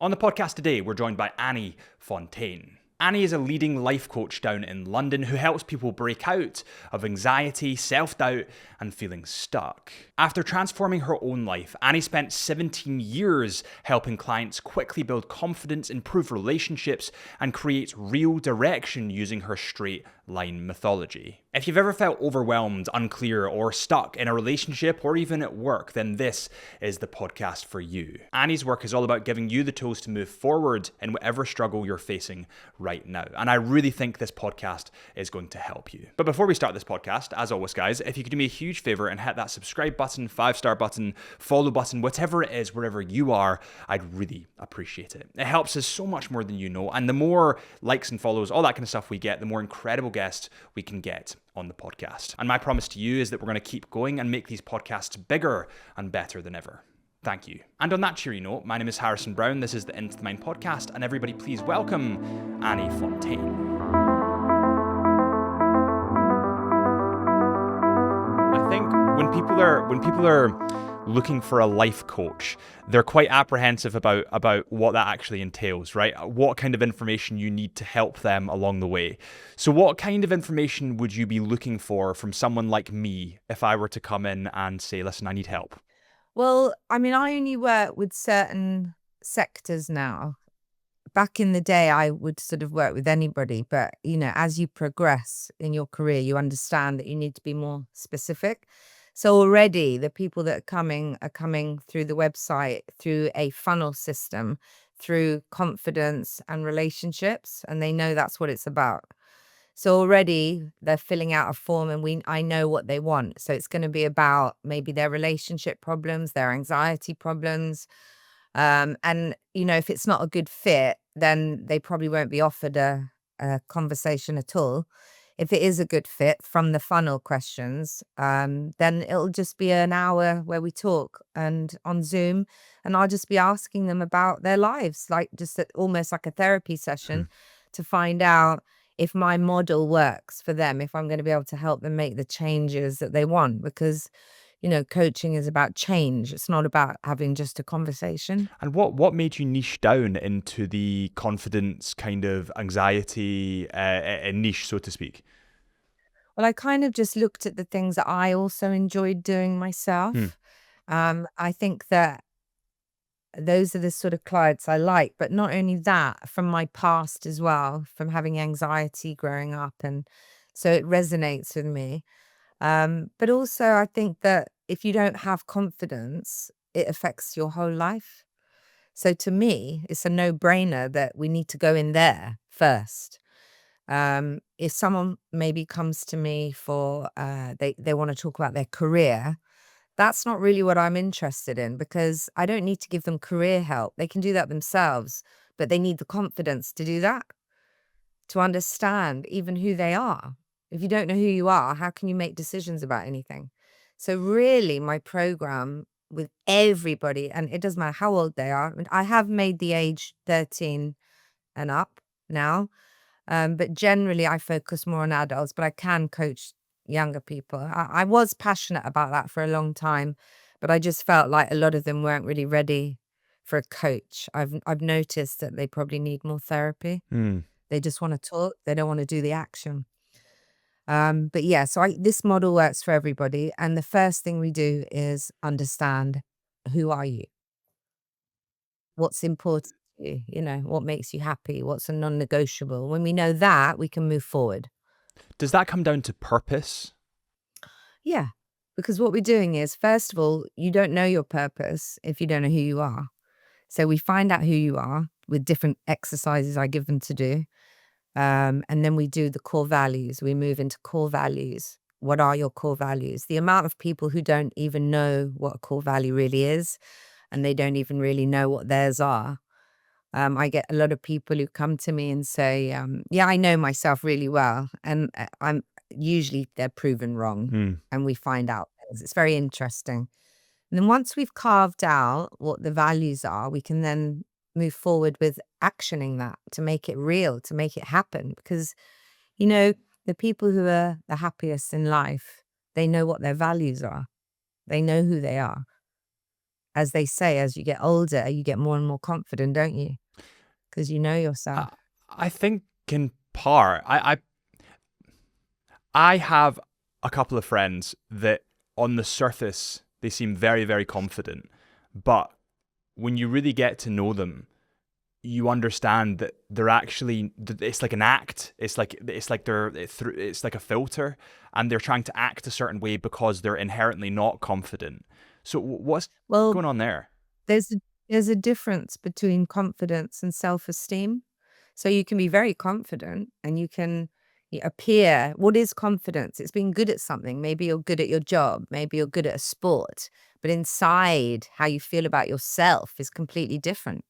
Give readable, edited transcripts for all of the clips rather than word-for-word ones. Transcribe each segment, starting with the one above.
On the podcast today, we're joined by Annie Fontaine. Annie is a leading life coach down in London who helps people break out of anxiety, self-doubt, and feeling stuck. After transforming her own life, Annie spent 17 years helping clients quickly build confidence, improve relationships, and create real direction using her straight line methodology. If you've ever felt overwhelmed, unclear, or stuck in a relationship or even at work, then this is the podcast for you. Annie's work is all about giving you the tools to move forward in whatever struggle you're facing right now. And I really think this podcast is going to help you. But before we start this podcast, as always, guys, if you could do me a huge favor and hit that subscribe button, 5-star button, follow button, whatever it is, wherever you are, I'd really appreciate it. It helps us so much more than you know. And the more likes and follows, all that kind of stuff we get, the more incredible guests we can get on the podcast. And my promise to you is that we're going to keep going and make these podcasts bigger and better than ever. Thank you. And on that cheery note, my name is Harrison Brown. This is the Into the Mind podcast, and everybody please welcome Annie Fontaine. I think when people are looking for a life coach, they're quite apprehensive about what that actually entails, right? What kind of information you need to help them along the way. So what kind of information would you be looking for from someone like me if I were to come in and say, listen, I need help? Well, I mean, I only work with certain sectors now. Back in the day, I would sort of work with anybody. But, as you progress in your career, you understand that you need to be more specific. So already the people that are coming through the website, through a funnel system, through confidence and relationships, and they know that's what it's about. So already they're filling out a form and I know what they want. So it's going to be about maybe their relationship problems, their anxiety problems. And, if it's not a good fit, then they probably won't be offered a conversation at all. If it is a good fit from the funnel questions, then it'll just be an hour where we talk and on Zoom, and I'll just be asking them about their lives, like just almost like a therapy session to find out if my model works for them, if I'm going to be able to help them make the changes that they want, because coaching is about change. It's not about having just a conversation. And what made you niche down into the confidence kind of anxiety niche, so to speak? Well, I kind of just looked at the things that I also enjoyed doing myself. I think that those are the sort of clients I like, but not only that, from my past as well, from having anxiety growing up. And so it resonates with me. But also I think that if you don't have confidence, it affects your whole life. So to me, it's a no-brainer that we need to go in there first. If someone maybe comes to me for, they want to talk about their career, that's not really what I'm interested in, because I don't need to give them career help. They can do that themselves, but they need the confidence to do that, to understand even who they are. If you don't know who you are, how can you make decisions about anything? So really my program with everybody, and it doesn't matter how old they are. I mean, I have made the age 13 and up now. But generally I focus more on adults, but I can coach younger people. I was passionate about that for a long time, but I just felt like a lot of them weren't really ready for a coach. I've noticed that they probably need more therapy. They just want to talk. They don't want to do the action. But yeah, so this model works for everybody. And the first thing we do is understand, who are you? What's important to you? What makes you happy? What's a non-negotiable? When we know that, we can move forward. Does that come down to purpose? Yeah, because what we're doing is, first of all, you don't know your purpose if you don't know who you are. So we find out who you are with different exercises I give them to do. And then we do the core values. We move into core values. What are your core values? The amount of people who don't even know what a core value really is, and they don't even really know what theirs are. I get a lot of people who come to me and say, yeah, I know myself really well. And they're proven wrong. And we find out things. It's very interesting. And then once we've carved out what the values are, we can then move forward with actioning that to make it real, to make it happen. Because, the people who are the happiest in life, they know what their values are. They know who they are. as they say, as you get older, you get more and more confident, don't you? Because you know yourself. I think in part, I have a couple of friends that on the surface, they seem very, very confident. But when you really get to know them, you understand that they're actually, it's like an act. It's like it's like a filter, and they're trying to act a certain way because they're inherently not confident. So what's Well, going on there? there's a, there's a difference between confidence and self-esteem. So you can be very confident and you can appear. What is confidence? It's being good at something. Maybe you're good at your job. Maybe you're good at a sport. But inside, how you feel about yourself is completely different.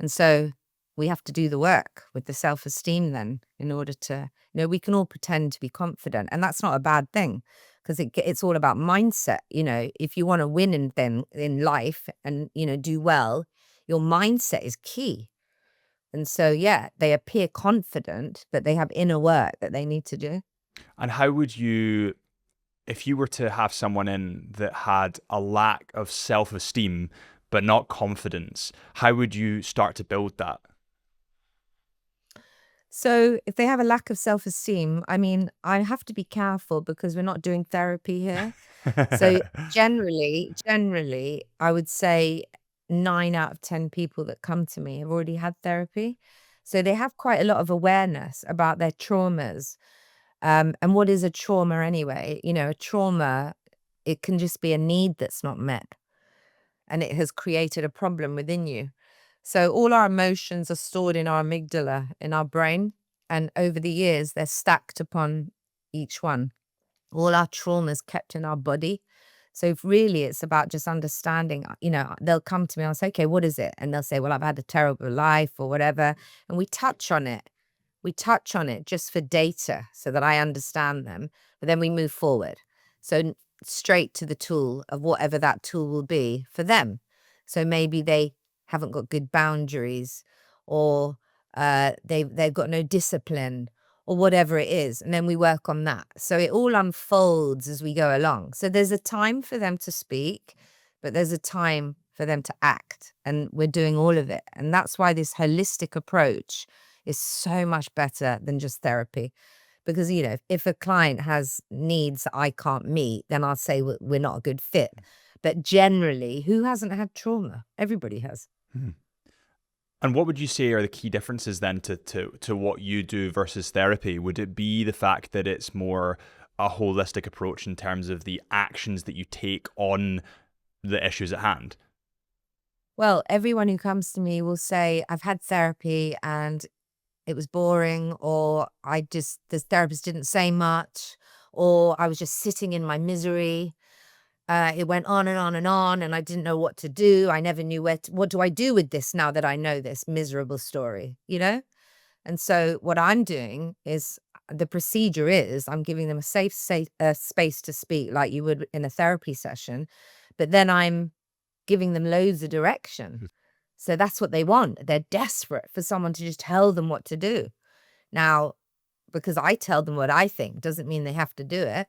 And so we have to do the work with the self-esteem then in order to, we can all pretend to be confident. And that's not a bad thing because it's all about mindset. If you want to win in life and, do well, your mindset is key. And so, yeah, they appear confident, but they have inner work that they need to do. And how would you, if you were to have someone in that had a lack of self-esteem but not confidence, how would you start to build that? So if they have a lack of self-esteem, I mean, I have to be careful because we're not doing therapy here. So generally, I would say 9 out of 10 people that come to me have already had therapy. So they have quite a lot of awareness about their traumas. And what is a trauma anyway? A trauma, it can just be a need that's not met, and it has created a problem within you. So all our emotions are stored in our amygdala, in our brain, and over the years, they're stacked upon each one. All our traumas kept in our body. So if really it's about just understanding, they'll come to me, I'll say, okay, what is it? And they'll say, well, I've had a terrible life or whatever. And we touch on it. We touch on it just for data so that I understand them, but then we move forward. So straight to the tool of whatever that tool will be for them. So maybe they haven't got good boundaries, or they've got no discipline, or whatever it is. And then we work on that. So it all unfolds as we go along. So there's a time for them to speak, but there's a time for them to act. And we're doing all of it. And that's why this holistic approach is so much better than just therapy. Because, if a client has needs that I can't meet, then I'll say we're not a good fit. But generally, who hasn't had trauma? Everybody has. Hmm. And what would you say are the key differences then to what you do versus therapy? Would it be the fact that it's more a holistic approach in terms of the actions that you take on the issues at hand? Well, everyone who comes to me will say, I've had therapy and it was boring, or the therapist didn't say much, or I was just sitting in my misery. It went on and on and on, and I didn't know what to do. I never knew what do I do with this now that I know this miserable story, And so what I'm doing is the procedure is I'm giving them a safe space to speak like you would in a therapy session, but then I'm giving them loads of direction. So that's what they want. They're desperate for someone to just tell them what to do. Now, because I tell them what I think doesn't mean they have to do it,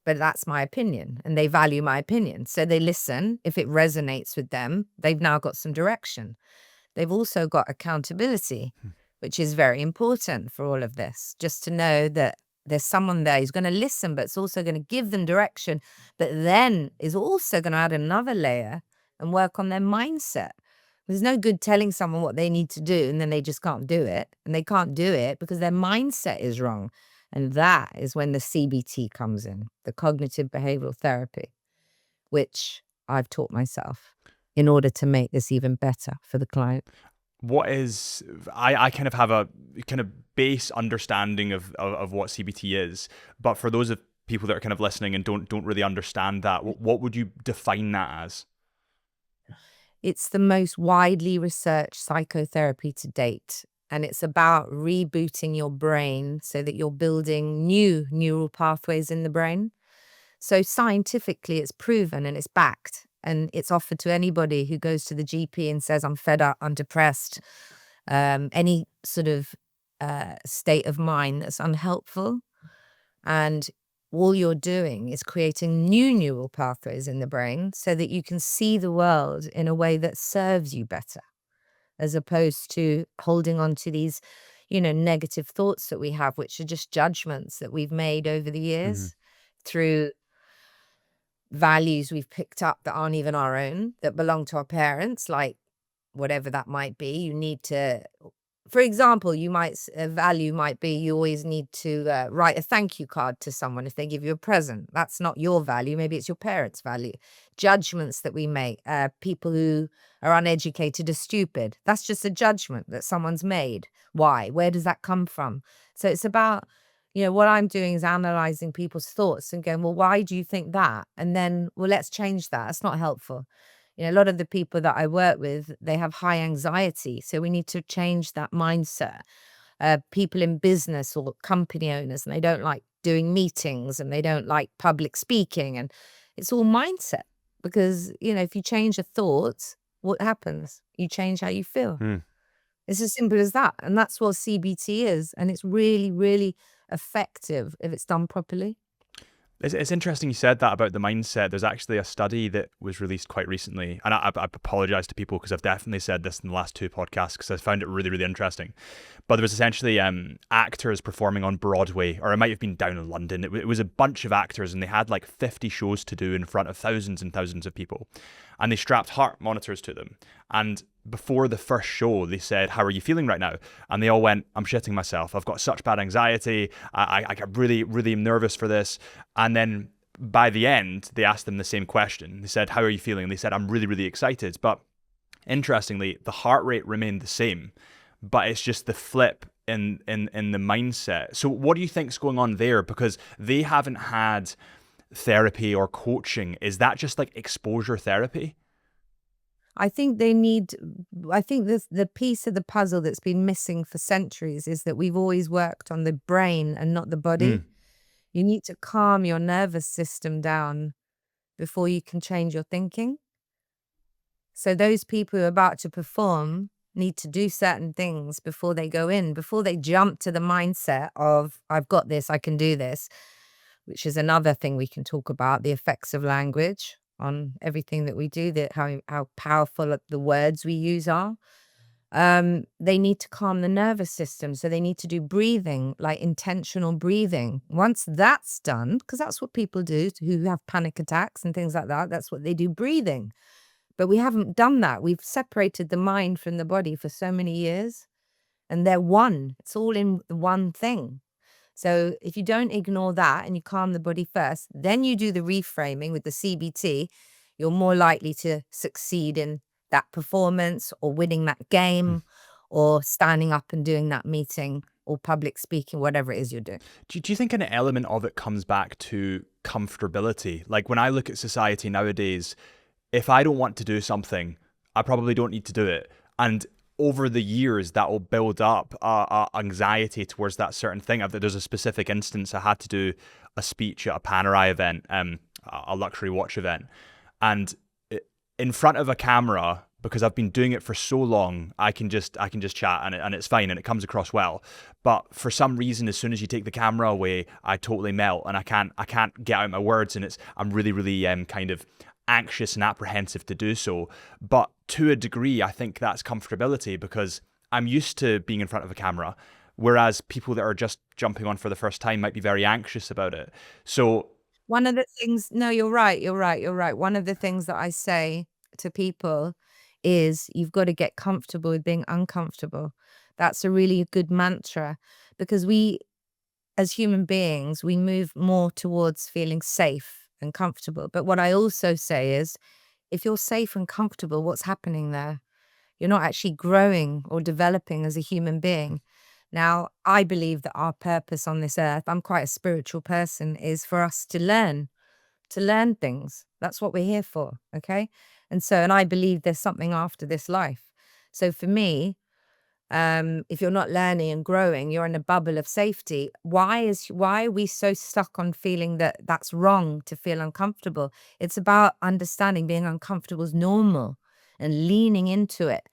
but that's my opinion and they value my opinion. So they listen. If it resonates with them, they've now got some direction. They've also got accountability, which is very important for all of this, just to know that there's someone there who's going to listen, but it's also going to give them direction, but then is also going to add another layer and work on their mindset. There's no good telling someone what they need to do and then they just can't do it. And they can't do it because their mindset is wrong. And that is when the CBT comes in, the cognitive behavioral therapy, which I've taught myself in order to make this even better for the client. I kind of have a kind of base understanding of what CBT is, but for those of people that are kind of listening and don't really understand that, what would you define that as? It's the most widely researched psychotherapy to date. And it's about rebooting your brain so that you're building new neural pathways in the brain. So scientifically, it's proven and it's backed. And it's offered to anybody who goes to the GP and says, I'm fed up, I'm depressed, any sort of state of mind that's unhelpful. And all you're doing is creating new neural pathways in the brain so that you can see the world in a way that serves you better, as opposed to holding on to these, negative thoughts that we have, which are just judgments that we've made over the Hmm. years through values we've picked up that aren't even our own, that belong to our parents, like whatever that might be. You need to, for example, a value might be you always need to write a thank you card to someone if they give you a present. That's not your value. Maybe it's your parents' value. Judgments that we make, people who are uneducated are stupid. That's just a judgment that someone's made. Why? Where does that come from? So it's about, what I'm doing is analyzing people's thoughts and going, well, why do you think that? And then, well, let's change that. That's not helpful. A lot of the people that I work with, they have high anxiety. So we need to change that mindset. People in business or company owners, and they don't like doing meetings and they don't like public speaking. And it's all mindset because, if you change your thoughts, what happens? You change how you feel. Mm. It's as simple as that. And that's what CBT is. And it's really, really effective if it's done properly. It's interesting you said that about the mindset. There's actually a study that was released quite recently, and I apologize to people because I've definitely said this in the last two podcasts because I found it really, really interesting. But there was essentially actors performing on Broadway, or it might have been down in London. It was a bunch of actors, and they had like 50 shows to do in front of thousands and thousands of people. And they strapped heart monitors to them. And before the first show, they said, how are you feeling right now? And they all went, I'm shitting myself. I've got such bad anxiety. I got really, really nervous for this. And then by the end, they asked them the same question. They said, how are you feeling? And they said, I'm really, really excited. But interestingly, the heart rate remained the same, but it's just the flip in the mindset. So what do you think's going on there? Because they haven't had therapy or coaching. Is that just like exposure therapy? I think the piece of the puzzle that's been missing for centuries is that we've always worked on the brain and not the body. Mm. You need to calm your nervous system down before you can change your thinking. So those people who are about to perform need to do certain things before they go in, before they jump to the mindset of, I've got this, I can do this, which is another thing we can talk about, the effects of language on everything that we do, how powerful the words we use are. They need to calm the nervous system. So they need to do breathing, like intentional breathing. Once that's done, because that's what people do who have panic attacks and things like that, that's what they do, breathing. But we haven't done that. We've separated the mind from the body for so many years, and they're one. It's all in one thing. So if you don't ignore that and you calm the body first, then you do the reframing with the CBT, you're more likely to succeed in that performance or winning that game or standing up and doing that meeting or public speaking, whatever it is you're doing. Do you think an element of it comes back to comfortability? Like when I look at society nowadays, if I don't want to do something, I probably don't need to do it. And over the years, that will build up anxiety towards that certain thing. There's a specific instance. I had to do a speech at a Panerai event, a luxury watch event. And in front of a camera, because I've been doing it for so long, I can just chat and it's fine and it comes across well. But for some reason, as soon as you take the camera away, I totally melt and I can't get out my words, and I'm really, really kind of anxious and apprehensive to do so. But to a degree, I think that's comfortability because I'm used to being in front of a camera, whereas people that are just jumping on for the first time might be very anxious about it. So one of the things, no, you're right. One of the things that I say to people is you've got to get comfortable with being uncomfortable. That's a really good mantra because we, as human beings, we move more towards feeling safe and comfortable. But what I also say is, if you're safe and comfortable, what's happening there? You're not actually growing or developing as a human being. Now, I believe that our purpose on this earth, I'm quite a spiritual person, is for us to learn things. That's what we're here for, okay? And I believe there's something after this life. So for me, if you're not learning and growing, you're in a bubble of safety. Why are we so stuck on feeling that that's wrong to feel uncomfortable? It's about understanding being uncomfortable is normal and leaning into it.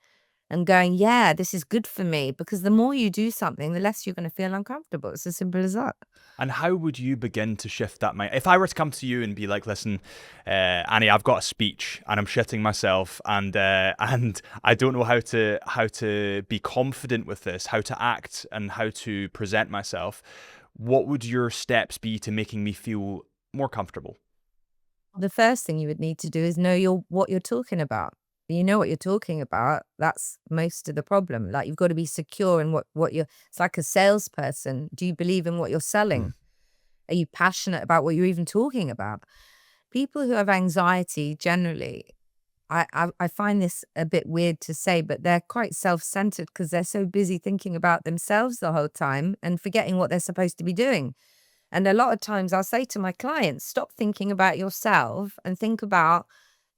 and going, yeah, this is good for me. Because the more you do something, the less you're going to feel uncomfortable. It's as simple as that. And how would you begin to shift that mind? If I were to come to you and be like, listen, Annie, I've got a speech and I'm shitting myself, and I don't know how to be confident with this, how to act and how to present myself, what would your steps be to making me feel more comfortable? The first thing you would need to do is know what you're talking about. You know what you're talking about. That's most of the problem. Like, you've got to be secure in what you're. It's like a salesperson. Do you believe in what you're selling? Are you passionate about what you're even talking about? People who have anxiety generally, I find this a bit weird to say, but they're quite self-centered because they're so busy thinking about themselves the whole time and forgetting what they're supposed to be doing. And a lot of times I'll say to my clients, stop thinking about yourself and think about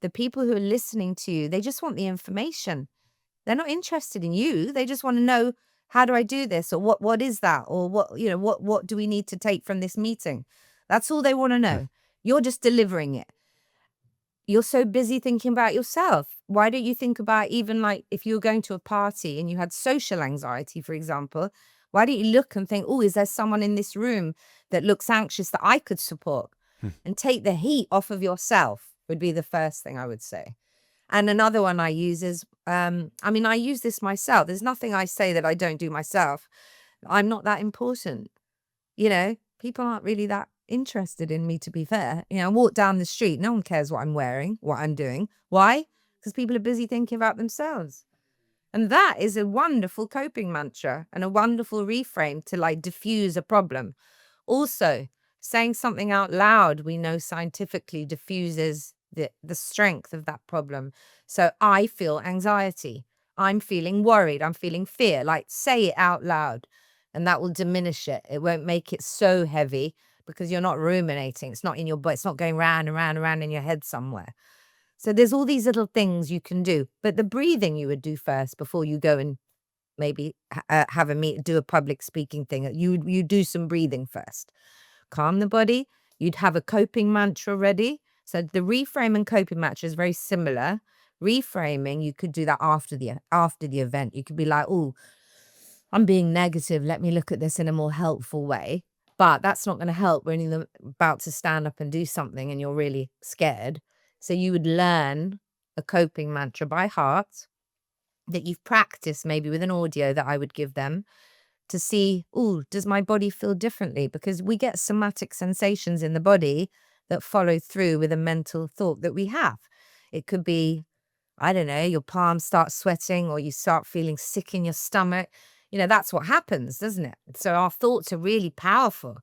the people who are listening to you. They just want the information. They're not interested in you. They just want to know, how do I do this? Or what is that? Or what do we need to take from this meeting? That's all they want to know. You're just delivering it. You're so busy thinking about yourself. Why don't you think about, even like if you were going to a party and you had social anxiety, for example, why don't you look and think, oh, is there someone in this room that looks anxious that I could support? And take the heat off of yourself would be the first thing I would say. And another one I use is, I use this myself. There's nothing I say that I don't do myself. I'm not that important. People aren't really that interested in me, to be fair. I walk down the street, no one cares what I'm wearing, what I'm doing. Why? Because people are busy thinking about themselves. And that is a wonderful coping mantra and a wonderful reframe to like diffuse a problem. Also, saying something out loud, we know scientifically diffuses the strength of that problem. So I feel anxiety. I'm feeling worried. I'm feeling fear. Like, say it out loud, and that will diminish it. It won't make it so heavy because you're not ruminating. It's not in your butt. It's not going round and round and round in your head somewhere. So there's all these little things you can do. But the breathing you would do first before you go and maybe have a meet, do a public speaking thing. You do some breathing first. Calm the body. You'd have a coping mantra ready. So the reframe and coping mantra is very similar. Reframing, you could do that after the event. You could be like, oh, I'm being negative. Let me look at this in a more helpful way. But that's not going to help when you're about to stand up and do something and you're really scared. So you would learn a coping mantra by heart that you've practiced, maybe with an audio that I would give them, to see, oh, does my body feel differently? Because we get somatic sensations in the body that follow through with a mental thought that we have. It could be, I don't know, your palms start sweating or you start feeling sick in your stomach. That's what happens, doesn't it? So our thoughts are really powerful.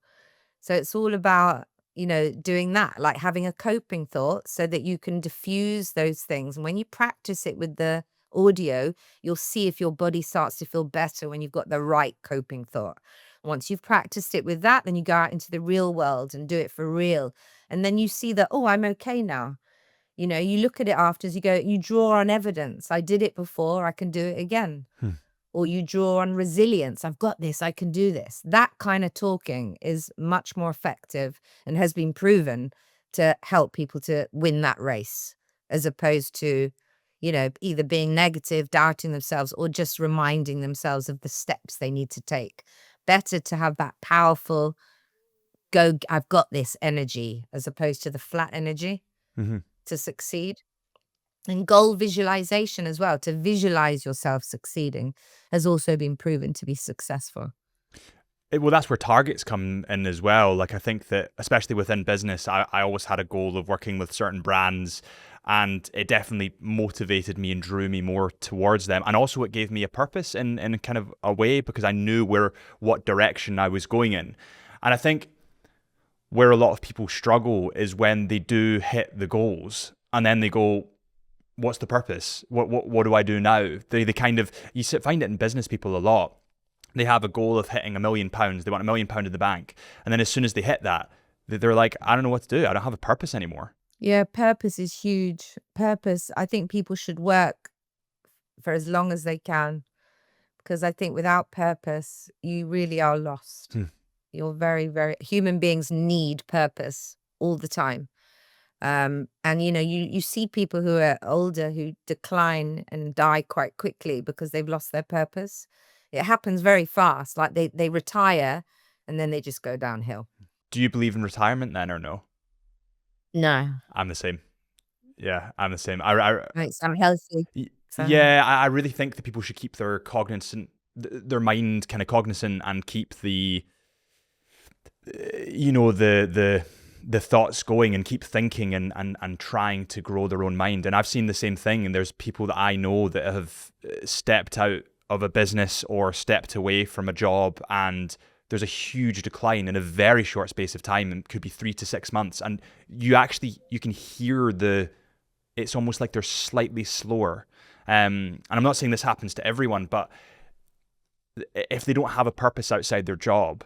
So it's all about, doing that, like having a coping thought so that you can diffuse those things. And when you practice it with the audio, you'll see if your body starts to feel better when you've got the right coping thought. Once you've practiced it with that, then you go out into the real world and do it for real. And then you see that, oh, I'm okay now. You look at it after, as you go, you draw on evidence. I did it before, I can do it again. Or you draw on resilience. I've got this, I can do this. That kind of talking is much more effective and has been proven to help people to win that race, as opposed to, either being negative, doubting themselves, or just reminding themselves of the steps they need to take. Better to have that powerful, I've got this energy, as opposed to the flat energy to succeed. And goal visualization as well, to visualize yourself succeeding, has also been proven to be successful. Well, that's where targets come in as well. Like, I think that, especially within business, I always had a goal of working with certain brands, and it definitely motivated me and drew me more towards them. And also it gave me a purpose in kind of a way, because I knew what direction I was going in. And I think where a lot of people struggle is when they do hit the goals and then they go, what's the purpose? What do I do now? They kind of, find it in business people a lot. They have a goal of hitting £1 million. They want £1 million in the bank. And then as soon as they hit that, they're like, I don't know what to do. I don't have a purpose anymore. Yeah, purpose is huge. Purpose, I think people should work for as long as they can, because I think without purpose, you really are lost. You're very, very, human beings need purpose all the time. And you see people who are older who decline and die quite quickly because they've lost their purpose. It happens very fast. Like they retire and then they just go downhill. Do you believe in retirement then, or no? No, I'm the same. Yeah, I'm the same. I'm healthy. So Yeah, I really think that people should keep their their mind kind of cognizant, and keep the the thoughts going, and keep thinking, and trying to grow their own mind. And I've seen the same thing, and there's people that I know that have stepped out of a business or stepped away from a job, and there's a huge decline in a very short space of time, and it could be 3 to 6 months, and you can hear it's almost like they're slightly slower. And I'm not saying this happens to everyone, but if they don't have a purpose outside their job,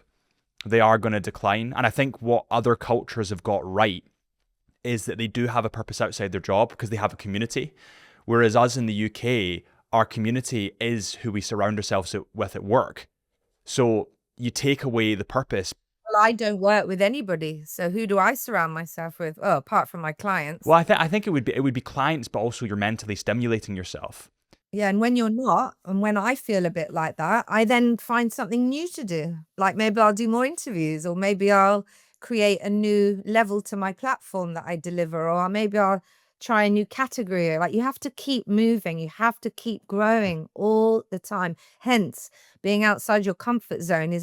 they are going to decline. And I think what other cultures have got right is that they do have a purpose outside their job because they have a community. Whereas us in the UK, our community is who we surround ourselves with at work. So you take away the purpose. well, I don't work with anybody. So who do I surround myself with? Oh, apart from my clients. Well, I think it would be clients, but also you're mentally stimulating yourself. Yeah, and when you're not, and when I feel a bit like that, I then find something new to do. Like maybe I'll do more interviews, or maybe I'll create a new level to my platform that I deliver, or maybe I'll try a new category. Like you have to keep moving, you have to keep growing all the time. Hence, being outside your comfort zone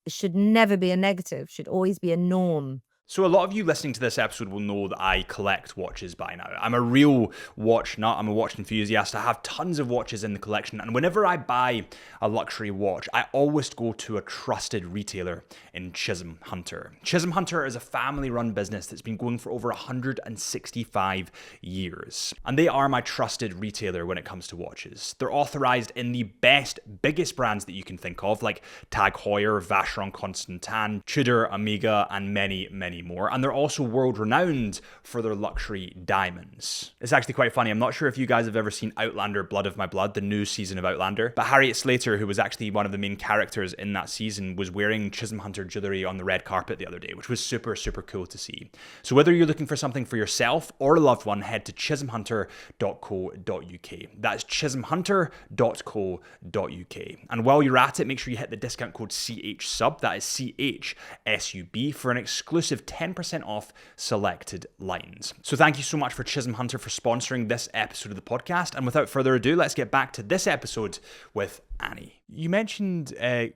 should never be a negative, should always be a norm. So a lot of you listening to this episode will know that I collect watches by now. I'm a real watch nut. I'm a watch enthusiast. I have tons of watches in the collection. And whenever I buy a luxury watch, I always go to a trusted retailer in Chisholm Hunter. Chisholm Hunter is a family-run business that's been going for over 165 years. And they are my trusted retailer when it comes to watches. They're authorized in the best, biggest brands that you can think of, like Tag Heuer, Vacheron Constantin, Tudor, Omega, and many, many more. And they're also world renowned for their luxury diamonds. It's actually quite funny. I'm not sure if you guys have ever seen Outlander Blood of My Blood, the new season of Outlander, but Harriet Slater, who was actually one of the main characters in that season, was wearing Chisholm Hunter jewelry on the red carpet the other day, which was super, super cool to see. So whether you're looking for something for yourself or a loved one, head to chisholmhunter.co.uk. That's chisholmhunter.co.uk. And while you're at it, make sure you hit the discount code CHSUB, that is CHSUB, for an exclusive 10% off selected lines. So thank you so much for Chisholm Hunter for sponsoring this episode of the podcast. And without further ado, let's get back to this episode with Annie. You mentioned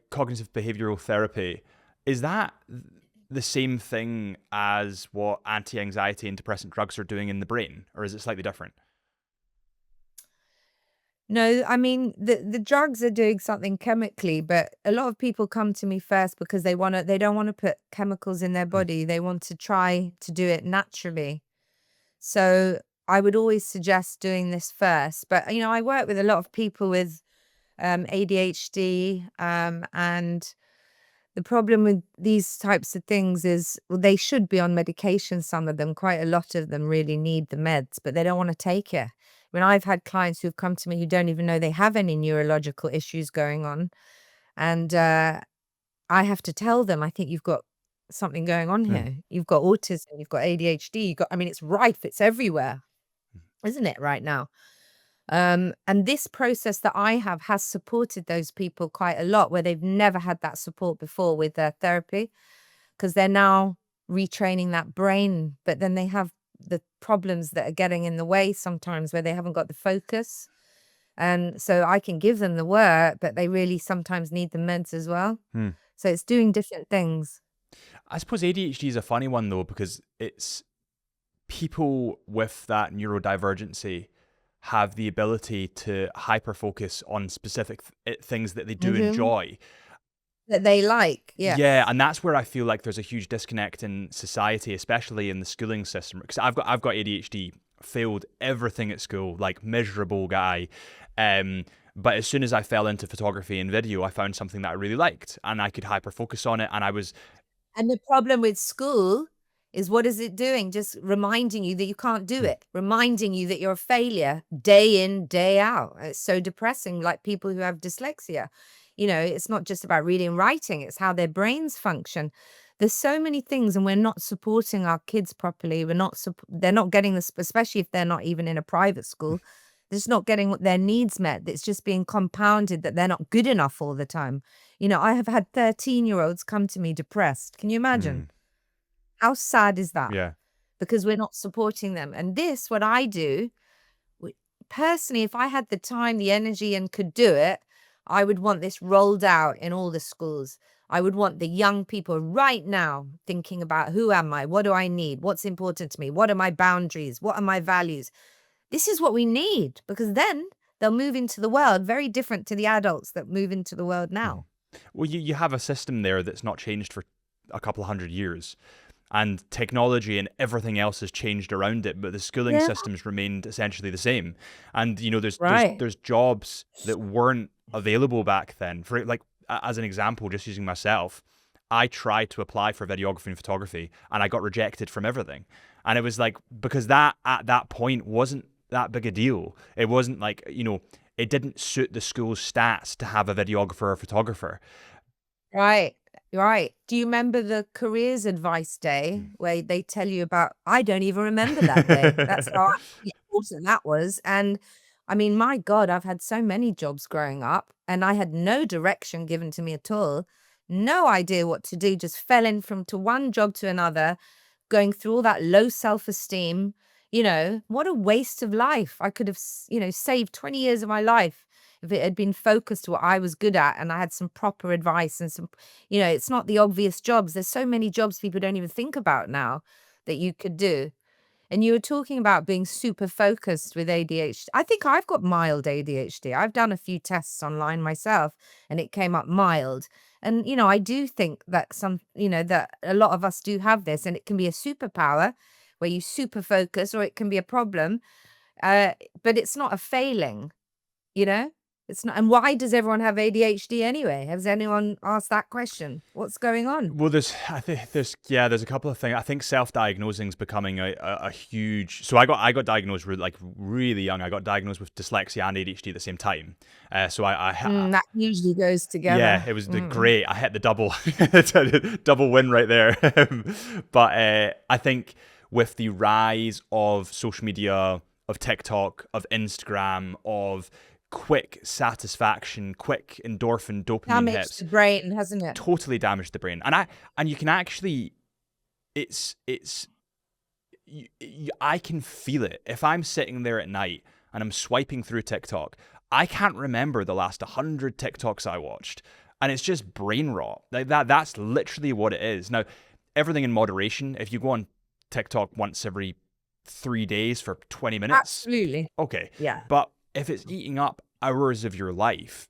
cognitive behavioral therapy. Is that the same thing as what anti-anxiety and depressant drugs are doing in the brain, or is it slightly different? No, I mean the drugs are doing something chemically, but a lot of people come to me first because they don't want to put chemicals in their body. They want to try to do it naturally. So I would always suggest doing this first. But I work with a lot of people with ADHD, and the problem with these types of things is, well, they should be on medication. Some of them, quite a lot of them, really need the meds, but they don't want to take it. When I've had clients who've come to me who don't even know they have any neurological issues going on, and I have to tell them, I think you've got something going on here. You've got autism, you've got ADHD, it's rife, it's everywhere, isn't it, right now? And this process that I have has supported those people quite a lot, where they've never had that support before with their therapy, because they're now retraining that brain, but then they have the problems that are getting in the way sometimes, where they haven't got the focus. And so I can give them the work, but they really sometimes need the meds as well. So it's doing different things. I suppose ADHD is a funny one though, because it's people with that neurodivergency have the ability to hyper focus on specific things that they do enjoy. That they like, yeah. Yeah, and that's where I feel like there's a huge disconnect in society, especially in the schooling system. Because I've got ADHD, failed everything at school, like miserable guy. But as soon as I fell into photography and video, I found something that I really liked, and I could hyper focus on it. And the problem with school is, what is it doing? Just reminding you that you can't do it, reminding you that you're a failure day in, day out. It's so depressing, like people who have dyslexia. It's not just about reading and writing, it's how their brains function. There's so many things, and we're not supporting our kids properly. They're not getting this, especially if they're not even in a private school. They're just not getting what their needs met. It's just being compounded that they're not good enough all the time. I have had 13-year-olds come to me depressed. Can you imagine? Mm. How sad is that? Yeah. Because we're not supporting them. And what I do, personally, if I had the time, the energy, and could do it, I would want this rolled out in all the schools. I would want the young people right now thinking about, who am I? What do I need? What's important to me? What are my boundaries? What are my values? This is what we need, because then they'll move into the world very different to the adults that move into the world now. Well, you have a system there that's not changed for a couple of 100 years. And technology and everything else has changed around it, but the schooling system's remained essentially the same. And there's jobs that weren't available back then. For like, as an example, just using myself, I tried to apply for videography and photography, and I got rejected from everything. And it was like, because that at that point wasn't that big a deal. It wasn't like, it didn't suit the school's stats to have a videographer or photographer. Right. Do you remember the careers advice day where they tell you about, I don't even remember that day. That's how important that was. And I mean, my God, I've had so many jobs growing up, and I had no direction given to me at all. No idea what to do, just fell in from to one job to another, going through all that low self-esteem. What a waste of life. I could have, saved 20 years of my life if it had been focused to what I was good at, and I had some proper advice and some, it's not the obvious jobs. There's so many jobs people don't even think about now that you could do. And you were talking about being super focused with ADHD. I think I've got mild ADHD. I've done a few tests online myself, and it came up mild. And, I do think that that a lot of us do have this, and it can be a superpower where you super focus, or it can be a problem. But it's not a failing, It's not. And why does everyone have ADHD anyway? Has anyone asked that question? What's going on? Well, there's a couple of things. I think self-diagnosing is becoming a huge. So I got diagnosed really young. I got diagnosed with dyslexia and ADHD at the same time. So that usually goes together. Yeah, it was great. I hit the double win right there. But I think with the rise of social media, of TikTok, of Instagram, of quick satisfaction, quick endorphin, dopamine damaged hits. The brain, hasn't it? Totally damaged the brain. And you can actually, I can feel it. If I'm sitting there at night and I'm swiping through TikTok, I can't remember the last 100 TikToks I watched. And it's just brain rot. Like that's literally what it is. Now, everything in moderation. If you go on TikTok once every 3 days for 20 minutes. Absolutely. Okay. Yeah. But if it's eating up hours of your life,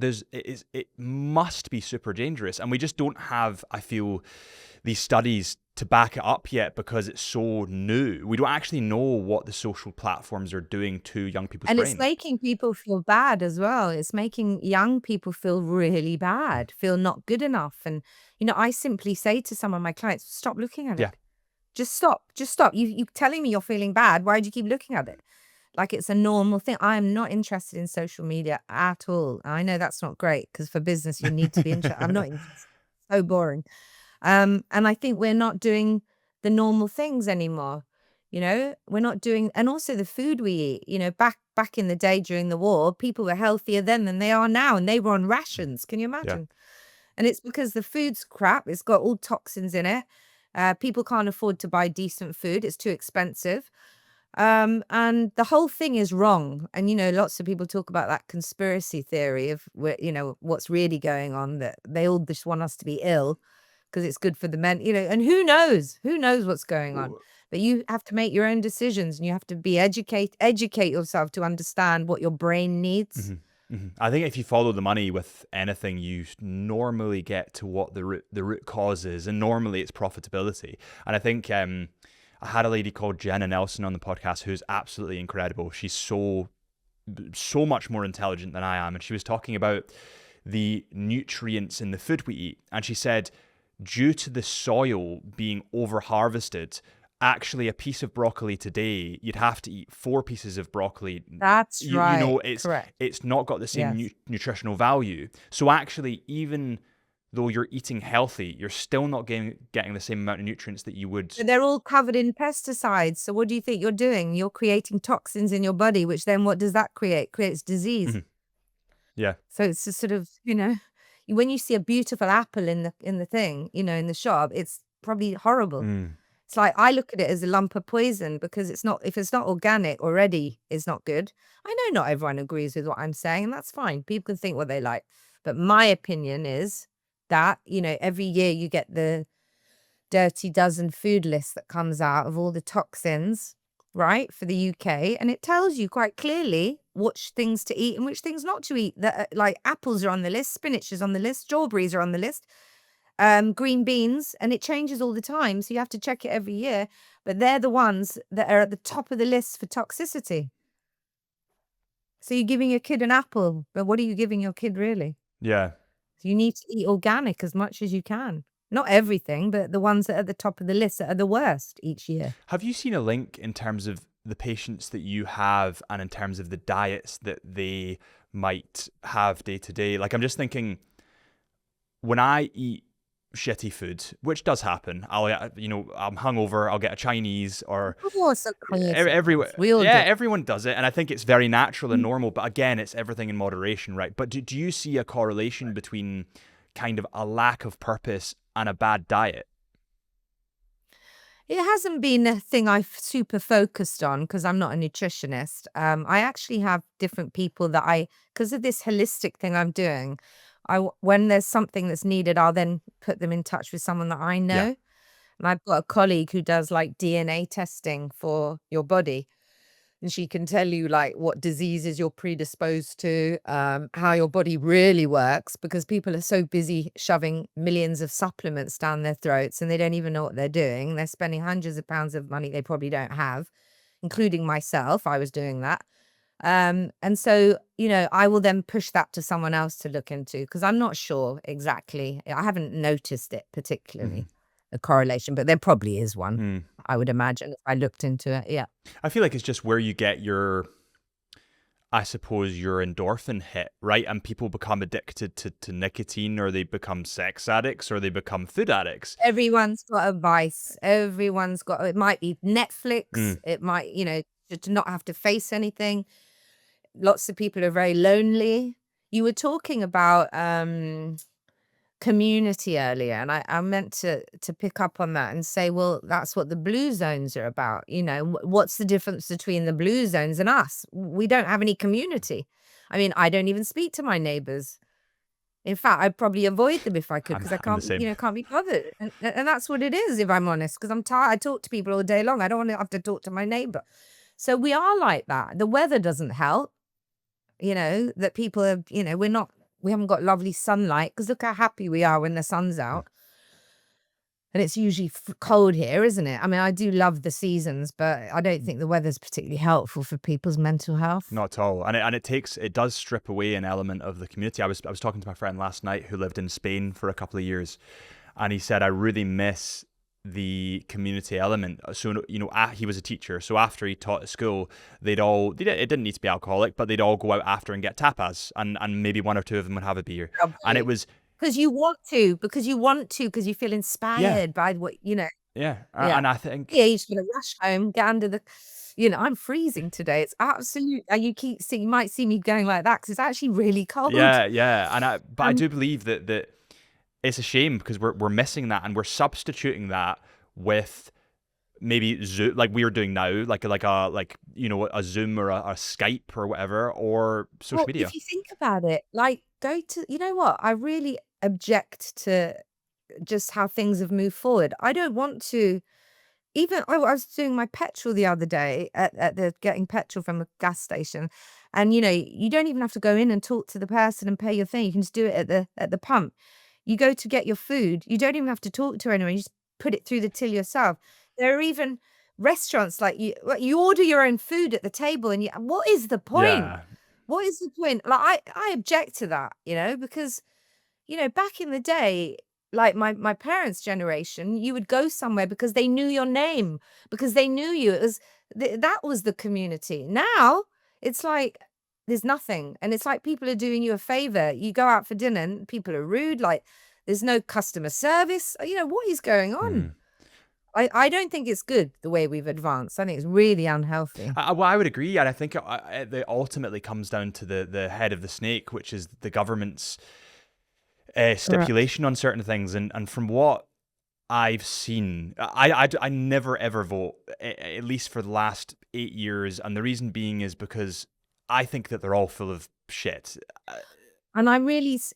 it must be super dangerous. And we just don't have, I feel, these studies to back it up yet because it's so new. We don't actually know what the social platforms are doing to young people's brains. And it's making people feel bad as well. It's making young people feel really bad, feel not good enough. And, I simply say to some of my clients, stop looking at it. Just stop. You're telling me you're feeling bad. Why do you keep looking at it? Like it's a normal thing. I am not interested in social media at all. I know that's not great because for business you need to be interested. I'm not interested. So boring. And I think we're not doing the normal things anymore. We're not doing, and also the food we eat. Back in the day during the war, people were healthier then than they are now, and they were on rations. Can you imagine? Yeah. And it's because the food's crap. It's got all toxins in it. People can't afford to buy decent food. It's too expensive. And the whole thing is wrong. And, lots of people talk about that conspiracy theory of what's really going on, that they all just want us to be ill because it's good for the men, and who knows what's going on. But you have to make your own decisions, and you have to be educate yourself to understand what your brain needs. Mm-hmm. Mm-hmm. I think if you follow the money with anything, you normally get to what the root cause is, and normally it's profitability. And I think I had a lady called Jenna Nelson on the podcast who's absolutely incredible. She's so much more intelligent than I am, and she was talking about the nutrients in the food we eat. And she said, due to the soil being over harvested, actually a piece of broccoli today, you'd have to eat 4 pieces of broccoli. That's right. Correct. It's not got the same nutritional value. So actually, even though you're eating healthy, you're still not getting the same amount of nutrients that you would. But they're all covered in pesticides. So what do you think you're doing? You're creating toxins in your body, which then what does that create? Creates disease. Mhm. Yeah. So it's a sort of, when you see a beautiful apple in the thing, in the shop, it's probably horrible. Mm. It's like I look at it as a lump of poison because if it's not organic already, it's not good. I know not everyone agrees with what I'm saying, and that's fine. People can think what they like. But my opinion is that, every year you get the Dirty Dozen food list that comes out of all the toxins, right, for the UK, and it tells you quite clearly which things to eat and which things not to eat. That like apples are on the list, spinach is on the list, strawberries are on the list, green beans, and it changes all the time, so you have to check it every year. But they're the ones that are at the top of the list for toxicity. So you're giving your kid an apple, but what are you giving your kid really? Yeah. You need to eat organic as much as you can. Not everything, but the ones that are at the top of the list that are the worst each year. Have you seen a link in terms of the patients that you have and in terms of the diets that they might have day to day? Like, I'm just thinking, when I eat shitty food, which does happen, I'm hungover, I'll get a Chinese or everyone does it, and I think it's very natural and normal. But again, it's everything in moderation, right? But do you see a correlation between kind of a lack of purpose and a bad diet? It hasn't been a thing I've super focused on because I'm not a nutritionist. I actually have different people that because of this holistic thing I'm doing, when there's something that's needed, I'll then put them in touch with someone that I know. Yeah. And I've got a colleague who does like DNA testing for your body. And she can tell you like what diseases you're predisposed to, how your body really works, because people are so busy shoving millions of supplements down their throats and they don't even know what they're doing. They're spending hundreds of pounds of money they probably don't have, including myself. I was doing that. And so, I will then push that to someone else to look into because I'm not sure exactly. I haven't noticed it particularly, a correlation, but there probably is one, I would imagine, if I looked into it. Yeah. I feel like it's just where you get your endorphin hit, right? And people become addicted to nicotine, or they become sex addicts, or they become food addicts. Everyone's got a vice. It might be Netflix. It might, to not have to face anything. Lots of people are very lonely. You were talking about community earlier, and I meant to pick up on that and say, well, that's what the blue zones are about. What's the difference between the blue zones and us? We don't have any community. I mean, I don't even speak to my neighbors. In fact, I'd probably avoid them if I could because I can't be bothered. And that's what it is, if I'm honest, because I'm tired. I talk to people all day long. I don't want to have to talk to my neighbor. So we are like that. The weather doesn't help. That people are, we haven't got lovely sunlight because look how happy we are when the sun's out. And it's usually cold here, isn't it? I mean, I do love the seasons, but I don't think the weather's particularly helpful for people's mental health. Not at all. And it does strip away an element of the community. I was talking to my friend last night who lived in Spain for a couple of years, and he said, I really miss the community element. So, he was a teacher. So after he taught at school, it didn't need to be alcoholic, but they'd all go out after and get tapas, and maybe one or two of them would have a beer. Probably. And it was... Because you want to, because you feel inspired by what, Yeah. And I think... Yeah, you're just going to rush home, get under the... I'm freezing today. It's absolute... And you might see me going like that because it's actually really cold. Yeah. But I do believe that it's a shame because we're missing that, and we're substituting that with maybe Zoom, like we are doing now, like a Zoom or a Skype or whatever, or social media. If you think about it, like go to, what? I really object to just how things have moved forward. I don't want to. Even I was doing my petrol the other day at the getting petrol from a gas station, and you don't even have to go in and talk to the person and pay your thing. You can just do it at the pump. You go to get your food, you don't even have to talk to anyone. You just put it through the till yourself. There are even restaurants like you order your own food at the table, and what is the point? Yeah. What is the point? Like I object to that, because back in the day, like my parents' generation, you would go somewhere because they knew your name, because they knew you. It was that was the community. Now it's like there's nothing, and it's like people are doing you a favor. You go out for dinner and people are rude. Like There's no customer service. What is going on? Mm. I don't think it's good the way we've advanced. I think it's really unhealthy. Well, I would agree, and I think it ultimately comes down to the head of the snake, which is the government's stipulation on certain things. And from what I've seen, I never ever vote, at least for the last 8 years, and the reason being is because I think that they're all full of shit. And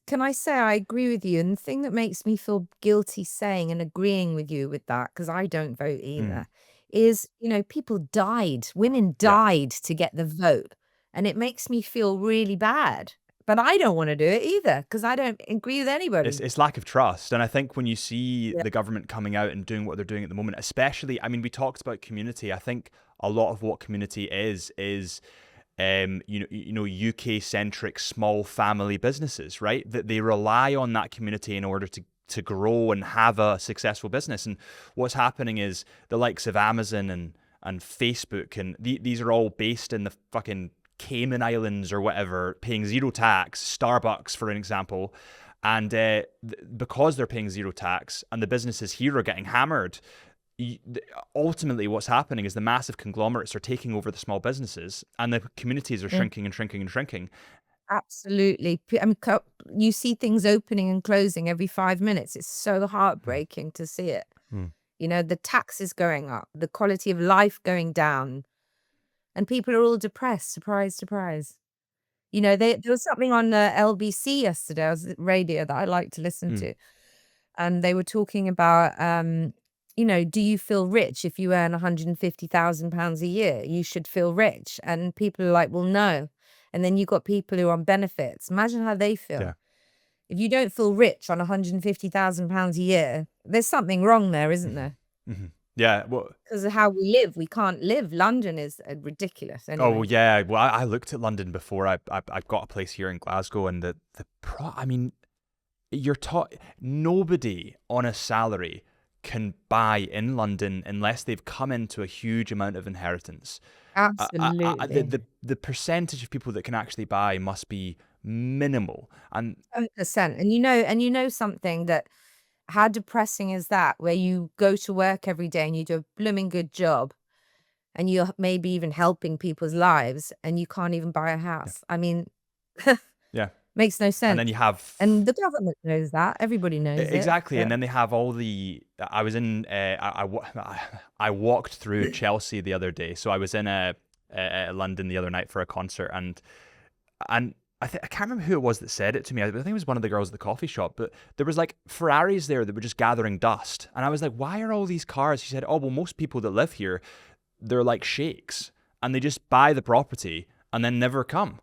can I say I agree with you? And the thing that makes me feel guilty saying and agreeing with you with that, because I don't vote either, is, people died, women Yeah. died to get the vote. And it makes me feel really bad. But I don't want to do it either, because I don't agree with anybody. It's lack of trust. And I think when you see Yeah. the government coming out and doing what they're doing at the moment, especially, I mean, we talked about community. I think a lot of what community is UK centric small family businesses, right? That they rely on that community in order to grow and have a successful business. And what's happening is the likes of Amazon and Facebook, and these are all based in the fucking Cayman Islands or whatever, paying zero tax. Starbucks, for an example. And because they're paying zero tax and the businesses here are getting hammered, ultimately what's happening is the massive conglomerates are taking over the small businesses, and the communities are shrinking and shrinking and shrinking. Absolutely. I mean, you see things opening and closing every 5 minutes. It's so heartbreaking to see it. The taxes going up, the quality of life going down, and people are all depressed. Surprise, surprise. There was something on LBC yesterday, radio, that I like to listen to. And they were talking about, do you feel rich if you earn £150,000 a year? You should feel rich. And people are like, well, no. And then you've got people who are on benefits. Imagine how they feel. Yeah. If you don't feel rich on £150,000 a year, there's something wrong there, isn't there? Yeah, well, because of how we live. We can't live. London is ridiculous. Anyway. Oh yeah, well I looked at London before. I got a place here in Glasgow, and I mean, you're taught nobody on a salary can buy in London unless they've come into a huge amount of inheritance. Absolutely. The percentage of people that can actually buy must be minimal. And 100%. And you know something that, how depressing is that, where you go to work every day and you do a blooming good job and you're maybe even helping people's lives and you can't even buy a house. I mean, yeah, makes no sense. and then you have, and the government knows that. Everybody knows exactly. it. And then they have all the, I was in, I walked through Chelsea the other day. So I was in London the other night for a concert, and I can't remember who it was that said it to me. I think it was one of the girls at the coffee shop, but there was like Ferraris there that were just gathering dust. And I was like, why are all these cars? She said, oh, well, most people that live here, they're like sheikhs and they just buy the property and then never come.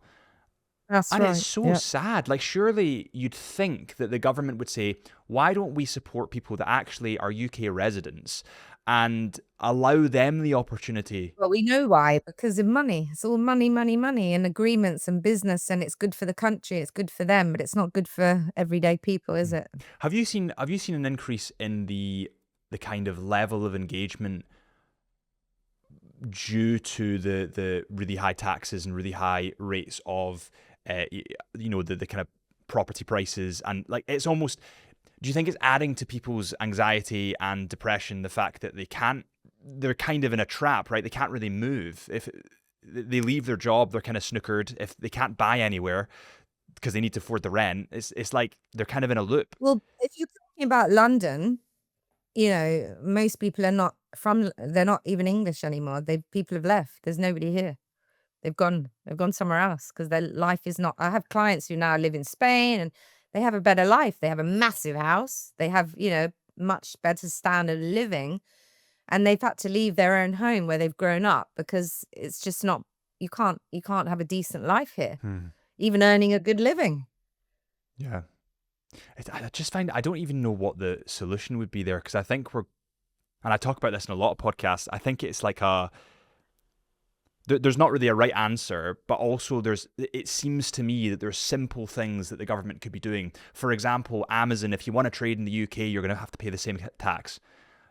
That's and right. It's so sad. Like, surely you'd think that the government would say, why don't we support people that actually are UK residents and allow them the opportunity? Well, we know why, because of money. It's all money, money, money, and agreements and business, and it's good for the country, it's good for them, but it's not good for everyday people, is it? Have you seen an increase in the kind of level of engagement due to the really high taxes and really high rates of the kind of property prices, and like it's almost, do you think it's adding to people's anxiety and depression, the fact that they're kind of in a trap, right? They can't really move. If they leave their job, they're kind of snookered. If they can't buy anywhere because they need to afford the rent, it's like they're kind of in a loop. Well, if you're talking about London, most people are they're not even English anymore. People have left. There's nobody here. They've gone somewhere else because their life is not. I have clients who now live in Spain and they have a better life. They have a massive house. They have, much better standard of living, and they've had to leave their own home where they've grown up because it's just not, you can't have a decent life here, even earning a good living. Yeah. I just find, I don't even know what the solution would be there, because I think and I talk about this in a lot of podcasts, I think it's like there's not really a right answer, but also it seems to me that there's simple things that the government could be doing. For example, Amazon, if you want to trade in the UK, you're going to have to pay the same tax.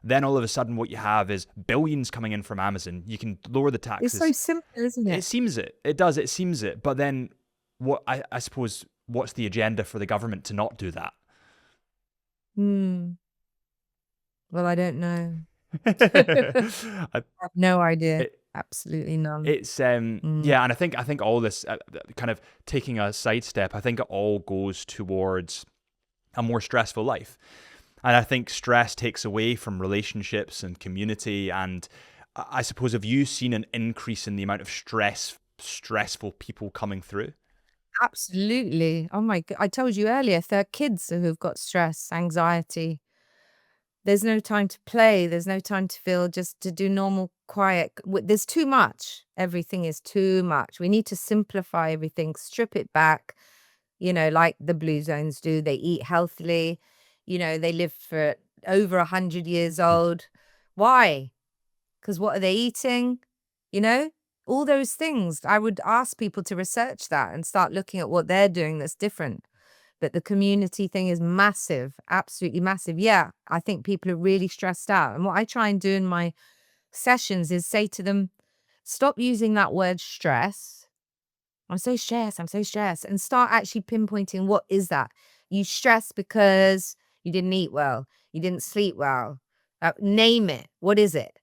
Then all of a sudden what you have is billions coming in from Amazon. You can lower the taxes. It's so simple, isn't it? It seems it. It does. It seems it. But then I suppose, what's the agenda for the government to not do that? Hmm. Well, I don't know. I I- have no idea. it, Absolutely none. it's Mm. yeah, and I think all this kind of taking a sidestep, I think it all goes towards a more stressful life. And I think stress takes away from relationships and community. And I suppose, have you seen an increase in the amount of stressful people coming through? Absolutely. Oh my God. I told you earlier, there are kids who've got stress, anxiety. There's no time to play. There's no time to feel, just to do normal, quiet. There's too much. Everything is too much. We need to simplify everything, strip it back, like the blue zones do. They eat healthily. They live for over 100 years old. Why? Because what are they eating? You know, all those things. I would ask people to research that and start looking at what they're doing that's different. But the community thing is massive, absolutely massive. Yeah, I think people are really stressed out. And what I try and do in my sessions is say to them, stop using that word stress. I'm so stressed, I'm so stressed. And start actually pinpointing, what is that? You stress because you didn't eat well, you didn't sleep well. Name it. What is it?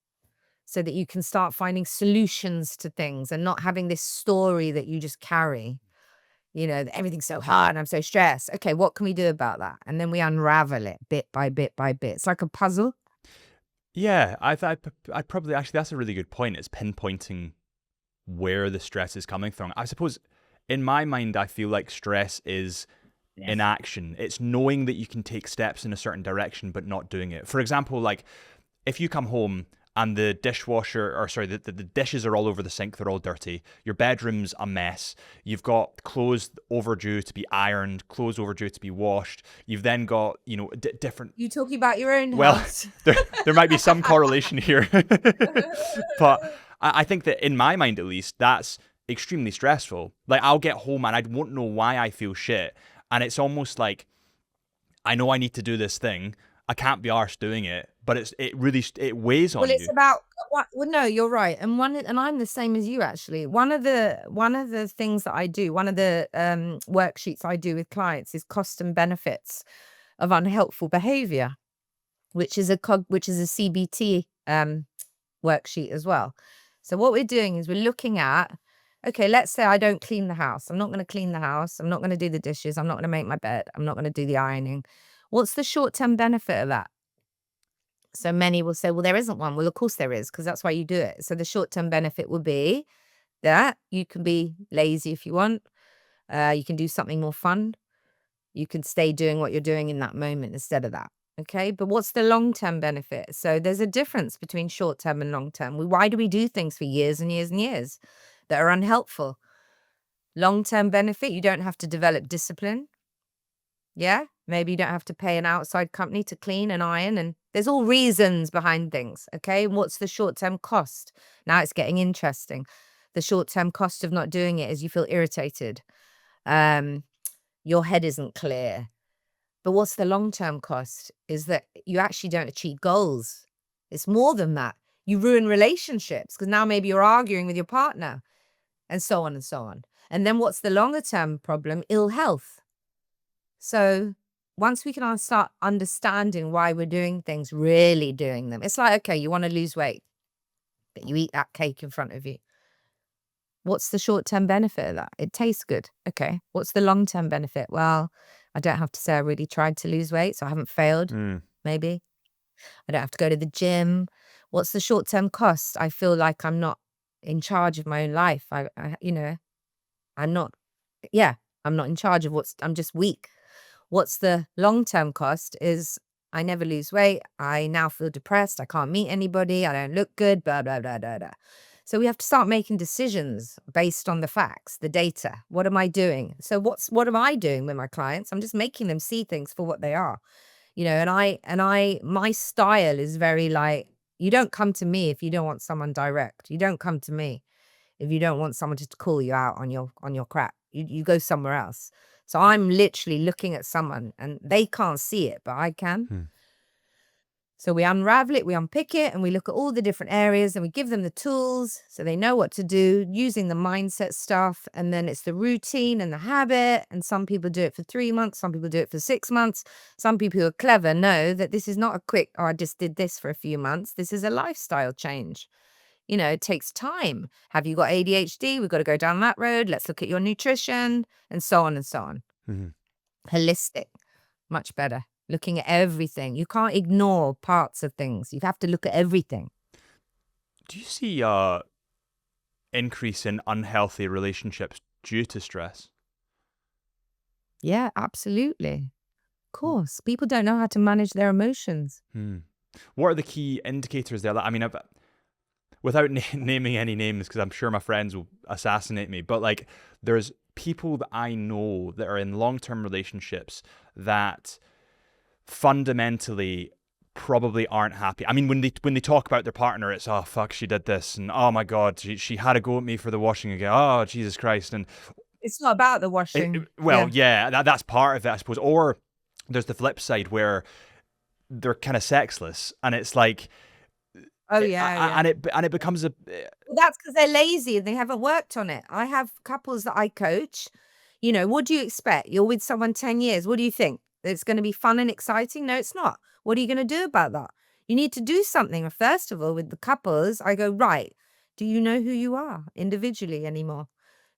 So that you can start finding solutions to things and not having this story that you just carry. That everything's so hard and I'm so stressed. Okay, what can we do about that? And then we unravel it bit by bit by bit. It's like a puzzle. Yeah, I'd probably actually, that's a really good point. It's pinpointing where the stress is coming from. I suppose in my mind, I feel like stress is Yes. inaction. It's knowing that you can take steps in a certain direction, but not doing it. For example, like if you come home and the dishwasher, or sorry, the dishes are all over the sink, they're all dirty, your bedroom's a mess, you've got clothes overdue to be ironed, clothes overdue to be washed, you've then got, different, You talking about your own well, house? there might be some correlation here. But I think that in my mind, at least, that's extremely stressful. Like, I'll get home and I won't know why I feel shit. And it's almost like, I know I need to do this thing. I can't be arsed doing it, but it really it weighs Well, on it's you. about what? Well, no, you're right, and I'm the same as you actually. One of the things that I do, one of the worksheets I do with clients is cost and benefits of unhelpful behavior, which is a CBT worksheet as well. So what we're doing is we're looking at, okay, let's say I don't clean the house. I'm not going to clean the house. I'm not going to do the dishes. I'm not going to make my bed. I'm not going to do the ironing. What's the short-term benefit of that? So many will say, well, there isn't one. Well, of course there is, because that's why you do it. So the short-term benefit will be that you can be lazy if you want. You can do something more fun. You can stay doing what you're doing in that moment instead of that. Okay. But what's the long-term benefit? So there's a difference between short-term and long-term. Why do we do things for years and years and years that are unhelpful? Long-term benefit, you don't have to develop discipline. Yeah. Maybe you don't have to pay an outside company to clean and iron, and there's all reasons behind things. Okay. What's the short-term cost? Now it's getting interesting. The short-term cost of not doing it is you feel irritated. Your head isn't clear. But what's the long-term cost is that you actually don't achieve goals. It's more than that. You ruin relationships because now maybe you're arguing with your partner, and so on and so on. And then what's the longer term problem? Ill health. So once we can start understanding why we're doing things, really doing them, it's like, okay, you want to lose weight, but you eat that cake in front of you. What's the short-term benefit of that? It tastes good. Okay. What's the long-term benefit? Well, I don't have to say I really tried to lose weight, so I haven't failed, Mm. maybe. I don't have to go to the gym. What's the short-term cost? I feel like I'm not in charge of my own life. I'm not, yeah, I'm not in charge of I'm just weak. What's the long-term cost is I never lose weight. I now feel depressed. I can't meet anybody. I don't look good, blah, blah, blah, blah, blah. So we have to start making decisions based on the facts, the data. What am I doing? So what am I doing with my clients? I'm just making them see things for what they are. My style is very like, you don't come to me if you don't want someone direct. You don't come to me if you don't want someone to call you out on your crap. You go somewhere else. So I'm literally looking at someone and they can't see it, but I can. Hmm. So we unravel it, we unpick it, and we look at all the different areas and we give them the tools so they know what to do using the mindset stuff. And then it's the routine and the habit. And some people do it for 3 months. Some people do it for 6 months. Some people who are clever know that this is not a quick, oh, I just did this for a few months. This is a lifestyle change. You know, it takes time. Have you got ADHD? We've got to go down that road. Let's look at your nutrition and so on and so on. Holistic, much better. Looking at everything. You can't ignore parts of things. You have to look at everything. Do you see increase in unhealthy relationships due to stress? Yeah, absolutely. Of course. People don't know how to manage their emotions. What are the key indicators there? I mean, without naming any names, because I'm sure my friends will assassinate me, but like there's people that I know that are in long-term relationships that fundamentally probably aren't happy. I mean, when they talk about their partner, it's, oh fuck, she did this, and oh my god, she had to go at me for the washing again. Oh Jesus Christ. And it's not about the washing. That's part of it, I suppose. Or there's the flip side where they're kind of sexless, and it's like, and it becomes a. Well, that's because they're lazy and they haven't worked on it. I have couples that I coach. You know, what do you expect? You're with someone 10 years. What do you think? It's going to be fun and exciting? No, it's not. What are you going to do about that? You need to do something. First of all, with the couples, I go, right, do you know who you are individually anymore?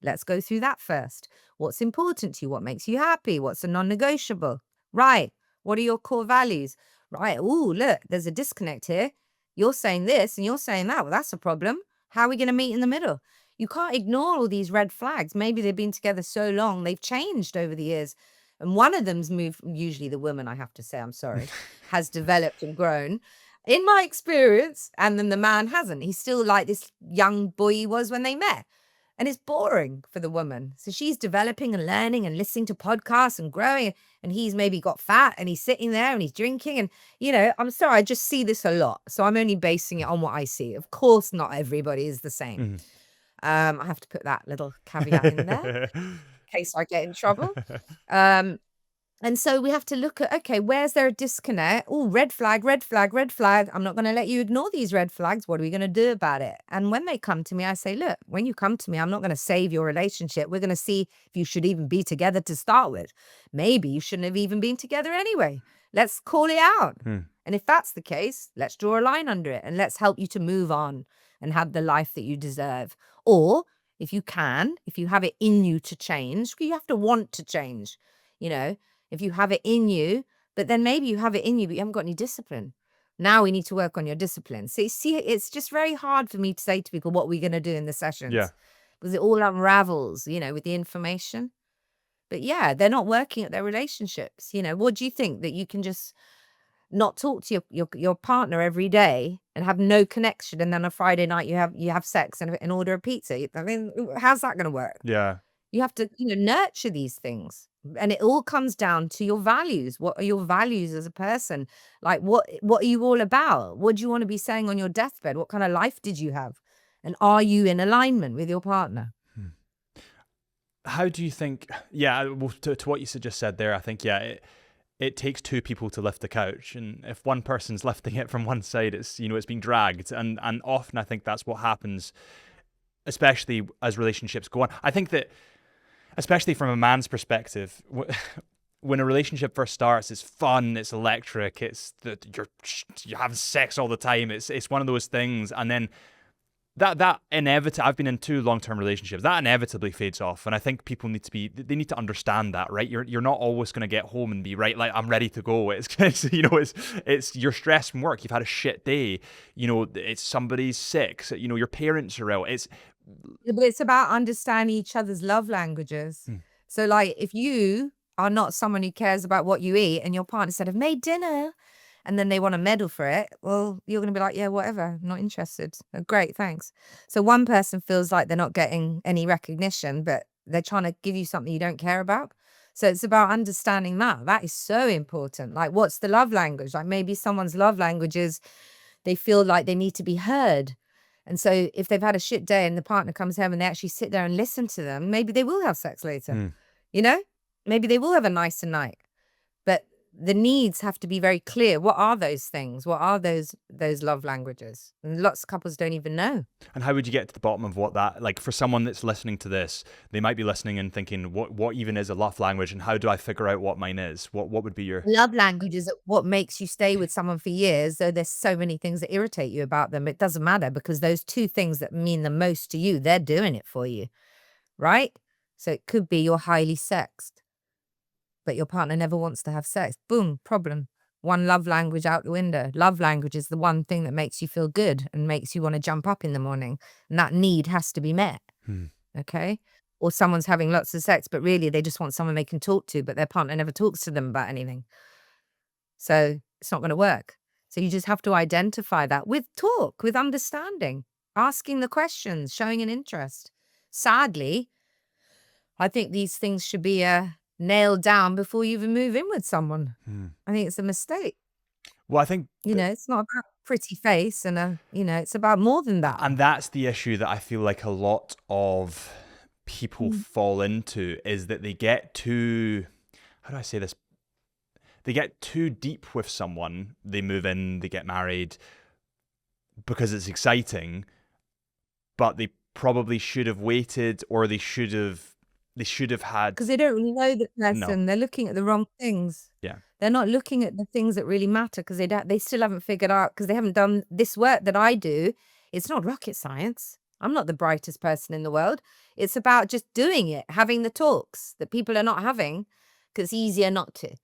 Let's go through that first. What's important to you? What makes you happy? What's a non-negotiable? Right. What are your core values? Right. Oh, look, there's a disconnect here. You're saying this and you're saying that. Well, that's a problem. How are we going to meet in the middle? You can't ignore all these red flags. Maybe they've been together so long, they've changed over the years. And one of them's moved, usually the woman, I have to say, I'm sorry, has developed and grown, in my experience, and then the man hasn't. He's still like this young boy he was when they met. And it's boring for the woman. So she's developing and learning and listening to podcasts and growing. And he's maybe got fat and he's sitting there and he's drinking. And, you know, I'm sorry, I just see this a lot. So I'm only basing it on what I see. Of course, not everybody is the same. I have to put that little caveat in there in case I get in trouble. And so we have to look at, okay, where's there a disconnect? Oh, red flag, red flag, red flag. I'm not going to let you ignore these red flags. What are we going to do about it? And when they come to me, I say, look, when you come to me, I'm not going to save your relationship. We're going to see if you should even be together to start with. Maybe you shouldn't have even been together anyway. Let's call it out. And if that's the case, let's draw a line under it and let's help you to move on and have the life that you deserve. Or if you have it in you to change, you have to want to change, you know. If you have it in you, but then maybe you have it in you, but you haven't got any discipline. Now we need to work on your discipline. So you see, it's just very hard for me to say to people what we're going to do in the sessions. Yeah. Because it all unravels, you know, with the information. But yeah, they're not working at their relationships. You know, what do you think? That you can just not talk to your partner every day and have no connection, and then on Friday night you have sex and order a pizza? I mean, how's that going to work? Yeah. You have to, you know, nurture these things. And it all comes down to your values. What are your values as a person? Like, what are you all about? What do you want to be saying on your deathbed? What kind of life did you have? And are you in alignment with your partner? How do you think, well, to what you just said there, I think, it takes two people to lift the couch. And if one person's lifting it from one side, it's, you know, it's being dragged. And often I think that's what happens, especially as relationships go on. I think that, especially from a man's perspective, when a relationship first starts, it's fun, it's electric, it's that you're having sex all the time. It's one of those things, and then that inevitably, I've been in 2 long-term relationships, that inevitably fades off. And I think people need to understand that, right? You're not always going to get home and be right, like, I'm ready to go. It's you know, it's you're stressed from work, you've had a shit day, you know, it's somebody's sick, so, you know, your parents are ill. But it's about understanding each other's love languages. So like, if you are not someone who cares about what you eat and your partner said, I've made dinner, and then they want to medal for it, well, you're going to be like, yeah, whatever, I'm not interested. Oh, great, thanks. So one person feels like they're not getting any recognition, but they're trying to give you something you don't care about. So it's about understanding that. That is so important. Like, what's the love language? Like, maybe someone's love language is they feel like they need to be heard. And so if they've had a shit day and the partner comes home and they actually sit there and listen to them, maybe they will have sex later. You know, maybe they will have a nicer night. But the needs have to be very clear. What are those things? What are those love languages? And lots of couples don't even know. And how would you get to the bottom of what that, like, for someone that's listening to this, they might be listening and thinking, what even is a love language, and how do I figure out what mine is? What would be your... Love language is what makes you stay with someone for years, though there's so many things that irritate you about them. It doesn't matter, because those two things that mean the most to you, they're doing it for you, right? So it could be you're highly sexed, but your partner never wants to have sex. Boom, problem. One love language out the window. Love language is the one thing that makes you feel good and makes you want to jump up in the morning. And that need has to be met. Okay? Or someone's having lots of sex, but really they just want someone they can talk to, but their partner never talks to them about anything. So it's not going to work. So you just have to identify that with talk, with understanding, asking the questions, showing an interest. Sadly, I think these things should be nailed down before you even move in with someone. I think it's a mistake. Well, I think... it's not about pretty face and, it's about more than that. And that's the issue that I feel like a lot of people fall into, is that they get too... How do I say this? They get too deep with someone. They move in, they get married because it's exciting, but they probably should have waited, or they should have had... Because they don't really know the person. No. They're looking at the wrong things. Yeah. They're not looking at the things that really matter, because they still haven't figured out, because they haven't done this work that I do. It's not rocket science. I'm not the brightest person in the world. It's about just doing it, having the talks that people are not having, because it's easier not to.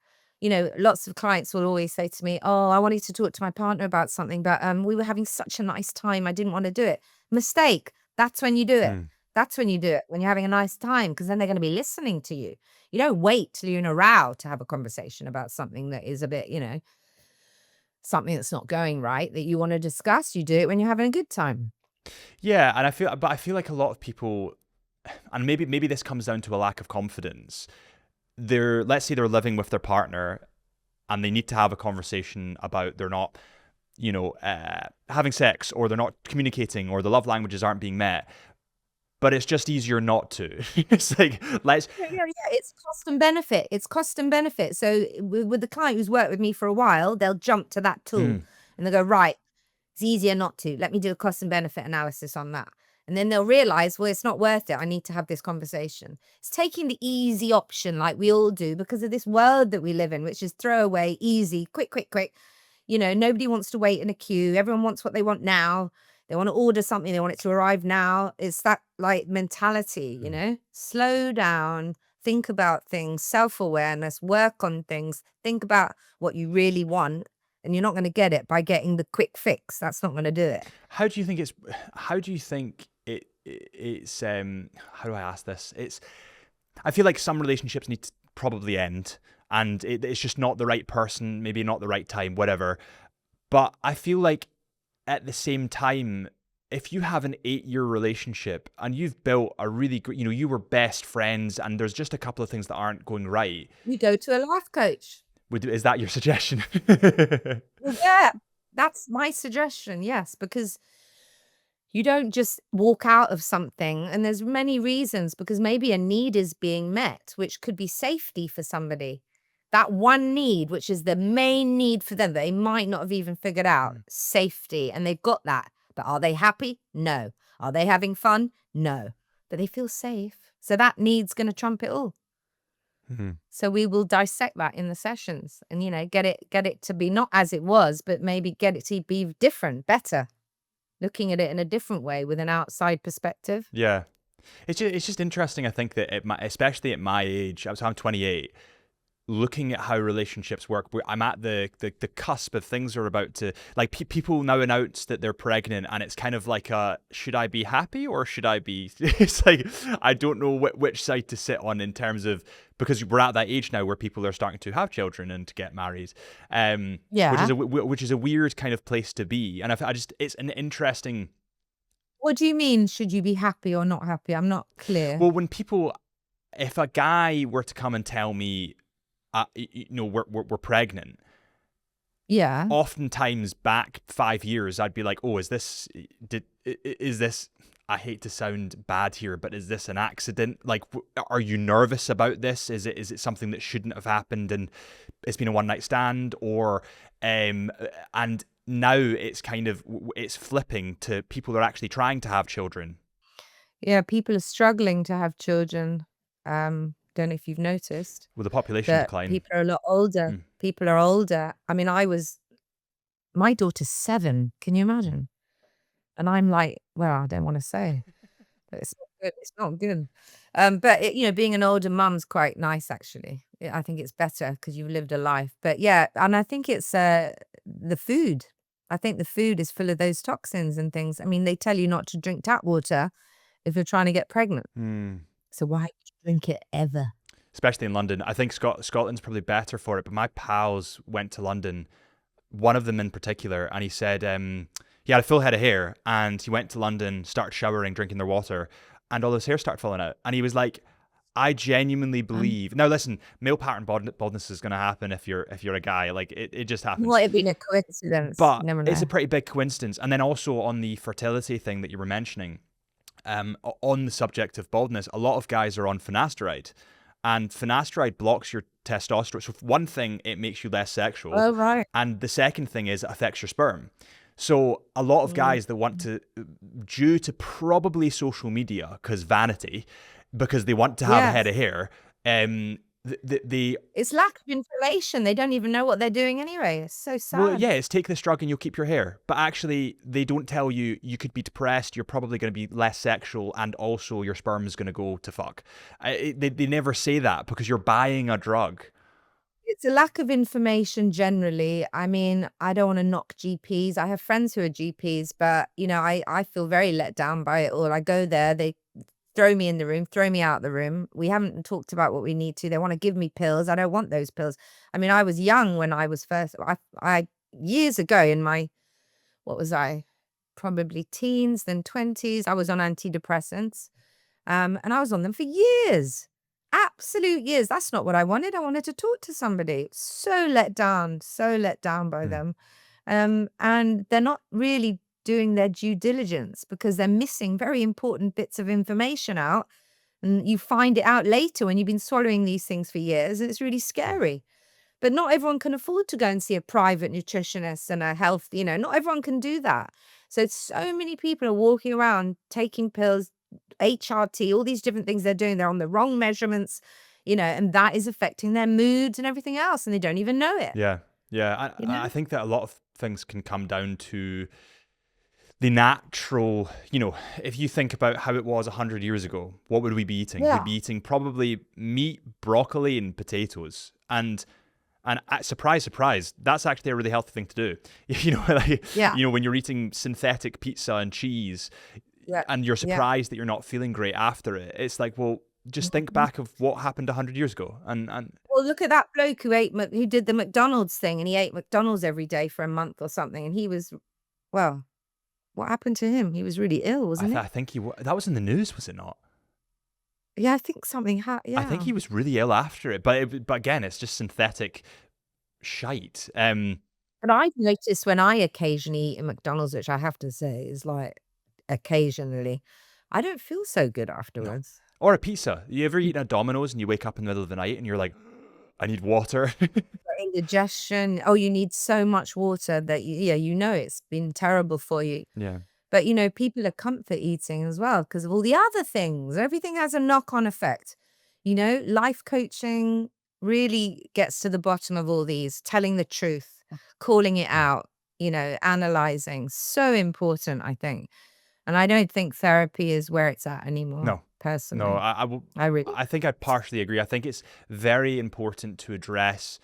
Lots of clients will always say to me, oh, I wanted to talk to my partner about something, but we were having such a nice time, I didn't want to do it. Mistake. That's when you do it. That's when you do it, when you're having a nice time, because then they're going to be listening to you. You don't wait till you're in a row to have a conversation about something that is a bit, something that's not going right, that you want to discuss. You do it when you're having a good time. Yeah, and I feel like a lot of people, and maybe this comes down to a lack of confidence. Let's say they're living with their partner, and they need to have a conversation about they're not, having sex, or they're not communicating, or the love languages aren't being met. But it's just easier not to. It's like, let's... Yeah, it's cost and benefit. It's cost and benefit. So with the client who's worked with me for a while, they'll jump to that tool and they'll go, right, it's easier not to. Let me do a cost and benefit analysis on that. And then they'll realize, well, it's not worth it. I need to have this conversation. It's taking the easy option, like we all do, because of this world that we live in, which is throwaway, easy, quick. Nobody wants to wait in a queue. Everyone wants what they want now. They want to order something, they want it to arrive now. It's that mentality, Slow down, think about things, self-awareness, work on things, think about what you really want, and you're not going to get it by getting the quick fix. That's not going to do it. How do you think how do I ask this? I feel like some relationships need to probably end, and it's just not the right person, maybe not the right time, whatever. But I feel like, at the same time, if you have an 8-year relationship and you've built a really great, you were best friends, and there's just a couple of things that aren't going right, you go to a life coach. Is that your suggestion? Well, yeah, that's my suggestion, yes, because you don't just walk out of something, and there's many reasons, because maybe a need is being met, which could be safety for somebody. That one need, which is the main need for them, they might not have even figured out, safety, and they've got that. But are they happy? No. Are they having fun? No. But they feel safe. So that need's going to trump it all. So we will dissect that in the sessions and, get it to be not as it was, but maybe get it to be different, better, looking at it in a different way with an outside perspective. Yeah. It's just interesting, I think, that especially at my age, I'm 28, looking at how relationships work, I'm at the cusp of things are about to, like, people now announce that they're pregnant, and it's kind of like, should I be happy or should I be, it's like, I don't know which side to sit on, in terms of, because we're at that age now where people are starting to have children and to get married, which is a weird kind of place to be. And it's an interesting... What do you mean, should you be happy or not happy? I'm not clear. Well, if a guy were to come and tell me, we're pregnant, Yeah. oftentimes back 5 years, I'd be like, oh, is this, I hate to sound bad here, but is this an accident? Like, are you nervous about this? Is it something that shouldn't have happened and it's been a one night stand? Or, and now it's it's flipping to people who are actually trying to have children. Yeah, people are struggling to have children. Don't know if you've noticed With the population that decline. people are a lot older. Mm. People are older. I mean, my daughter's 7. Can you imagine? And I'm like, well, I don't want to say, but it's not good. It's not good. But being an older mum's quite nice, actually. I think it's better because you've lived a life. But yeah, and I think it's the food. I think the food is full of those toxins and things. I mean, they tell you not to drink tap water if you're trying to get pregnant. So why would you drink it ever? Especially in London. I think Scotland's probably better for it, but my pals went to London, one of them in particular, and he said he had a full head of hair, and he went to London, started showering, drinking their water, and all his hair started falling out. And he was like, I genuinely believe. Now, listen, male pattern baldness is going to happen if you're a guy. Like it just happens. Might have been a coincidence. But Never know. it's a pretty big coincidence. And then also on the fertility thing that you were mentioning, on the subject of baldness, a lot of guys are on finasteride, and finasteride blocks your testosterone. So one thing, it makes you less sexual. Oh, right. And the second thing is it affects your sperm. So a lot of guys that want to, due to probably social media, because vanity, because they want to have a head of hair, it's lack of information. They don't even know what they're doing anyway. It's so sad. Well, yeah, it's take this drug and you'll keep your hair. But actually, they don't tell you you could be depressed, you're probably going to be less sexual, and also your sperm is going to go to fuck. They never say that because you're buying a drug. It's a lack of information generally. I mean, I don't want to knock GPs. I have friends who are GPs, but, I feel very let down by it all. I go there, they throw me in the room, throw me out the room. We haven't talked about what we need to. They want to give me pills. I don't want those pills. I mean, I was young when I was first, I years ago in my, what was I? Probably teens, then 20s. I was on antidepressants. And I was on them for years. Absolute years. That's not what I wanted. I wanted to talk to somebody. So let down by them. And they're not really doing their due diligence because they're missing very important bits of information out. And you find it out later when you've been swallowing these things for years, and it's really scary. But not everyone can afford to go and see a private nutritionist and a health, not everyone can do that. So many people are walking around taking pills, HRT, all these different things they're doing. They're on the wrong measurements, and that is affecting their moods and everything else, and they don't even know it. Yeah. Yeah. I think that a lot of things can come down to the natural, if you think about how it was 100 years ago, what would we be eating? Yeah. We'd be eating probably meat, broccoli, and potatoes. And surprise, surprise, that's actually a really healthy thing to do. When you're eating synthetic pizza and cheese, and you're surprised that you're not feeling great after it. It's like, well, just think back of what happened 100 years ago. And well, look at that bloke who did the McDonald's thing, and he ate McDonald's every day for a month or something. And he was, well, what happened to him? He was really ill, wasn't he? I think that was in the news, was it not? Yeah, I think something happened. Yeah. I think he was really ill after it. But again, it's just synthetic shite. But I've noticed when I occasionally eat at McDonald's, which I have to say is like occasionally, I don't feel so good afterwards. No. Or a pizza. You ever eat a Domino's and you wake up in the middle of the night and you're like, I need water. Indigestion. Oh, you need so much water that it's been terrible for you. Yeah. But people are comfort eating as well because of all the other things. Everything has a knock-on effect. Life coaching really gets to the bottom of all these, telling the truth, calling it out, analyzing. So important, I think. And I don't think therapy is where it's at anymore. No. Personally. No, I think I partially agree. I think it's very important to address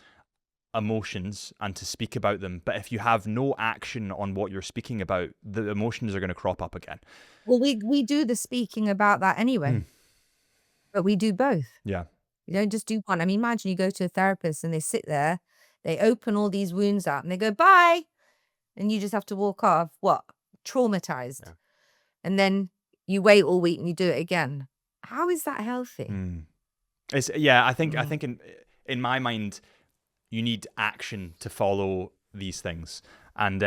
emotions and to speak about them. But if you have no action on what you're speaking about, the emotions are going to crop up again. Well, we do the speaking about that anyway. But we do both. Yeah. You don't just do one. I mean, imagine you go to a therapist and they sit there, they open all these wounds up and they go, bye. And you just have to walk off, what? Traumatized. Yeah. And then you wait all week and you do it again. How is that healthy? I think in my mind, you need action to follow these things. And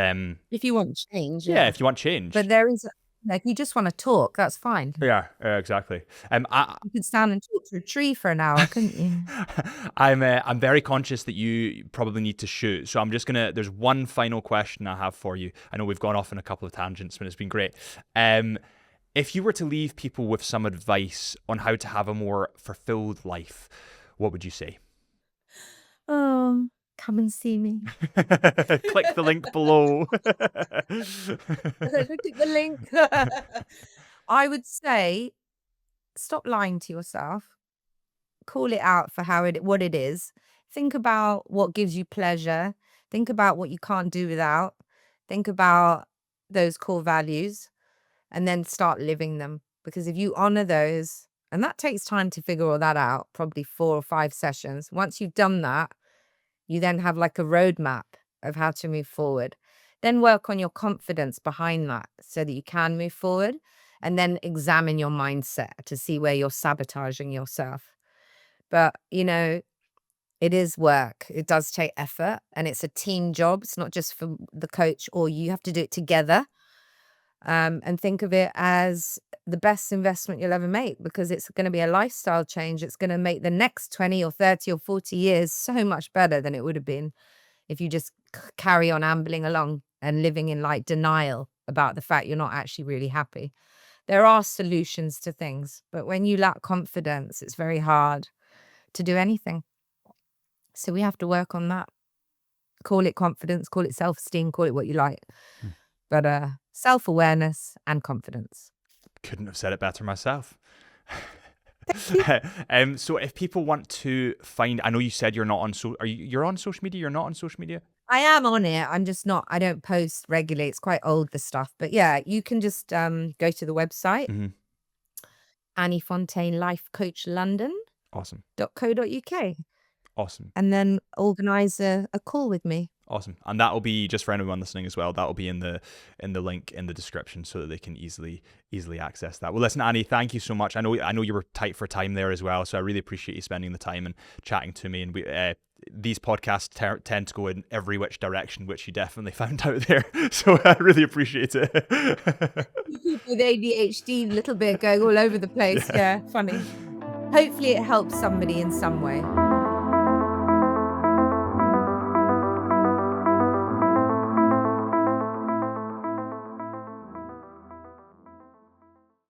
If you want change, yeah, if you want change. But there is, like, you just want to talk, that's fine. Yeah, exactly. You could stand and talk to a tree for an hour, couldn't you? I'm very conscious that you probably need to shoot, so I'm just gonna. There's one final question I have for you. I know we've gone off on a couple of tangents, but it's been great. If you were to leave people with some advice on how to have a more fulfilled life, what would you say? Oh, come and see me. Click the link below. Look at the link. I would say, stop lying to yourself. Call it out for what it is. Think about what gives you pleasure. Think about what you can't do without. Think about those core values, and then start living them. Because if you honor those, and that takes time to figure all that out, probably 4 or 5 sessions. Once you've done that, you then have like a roadmap of how to move forward. Then work on your confidence behind that so that you can move forward, and then examine your mindset to see where you're sabotaging yourself. But, it is work. It does take effort, and it's a team job. It's not just for the coach, or you have to do it together. And think of it as the best investment you'll ever make, because it's going to be a lifestyle change. It's going to make the next 20 or 30 or 40 years so much better than it would have been if you just carry on ambling along and living in like denial about the fact you're not actually really happy. There are solutions to things, but when you lack confidence, it's very hard to do anything. So we have to work on that. Call it confidence, call it self-esteem, call it what you like. But self-awareness and confidence. Couldn't have said it better myself. So if people want to find, I know you said you're not on you're on social media, you're not on social media? I am on it. I'm just not, I don't post regularly. It's quite old, the stuff. But yeah, you can just go to the website, Annie Fontaine Life Coach London. Awesome. .co.uk. Awesome. And then organize a call with me. Awesome. And that'll be, just for anyone listening as well, that'll be in the link in the description so that they can easily access that. Well, listen, Annie, thank you so much. I know you were tight for time there as well, so I really appreciate you spending the time and chatting to me. And these podcasts tend to go in every which direction, which you definitely found out there. So I really appreciate it. With ADHD, a little bit going all over the place. Yeah, funny. Hopefully it helps somebody in some way.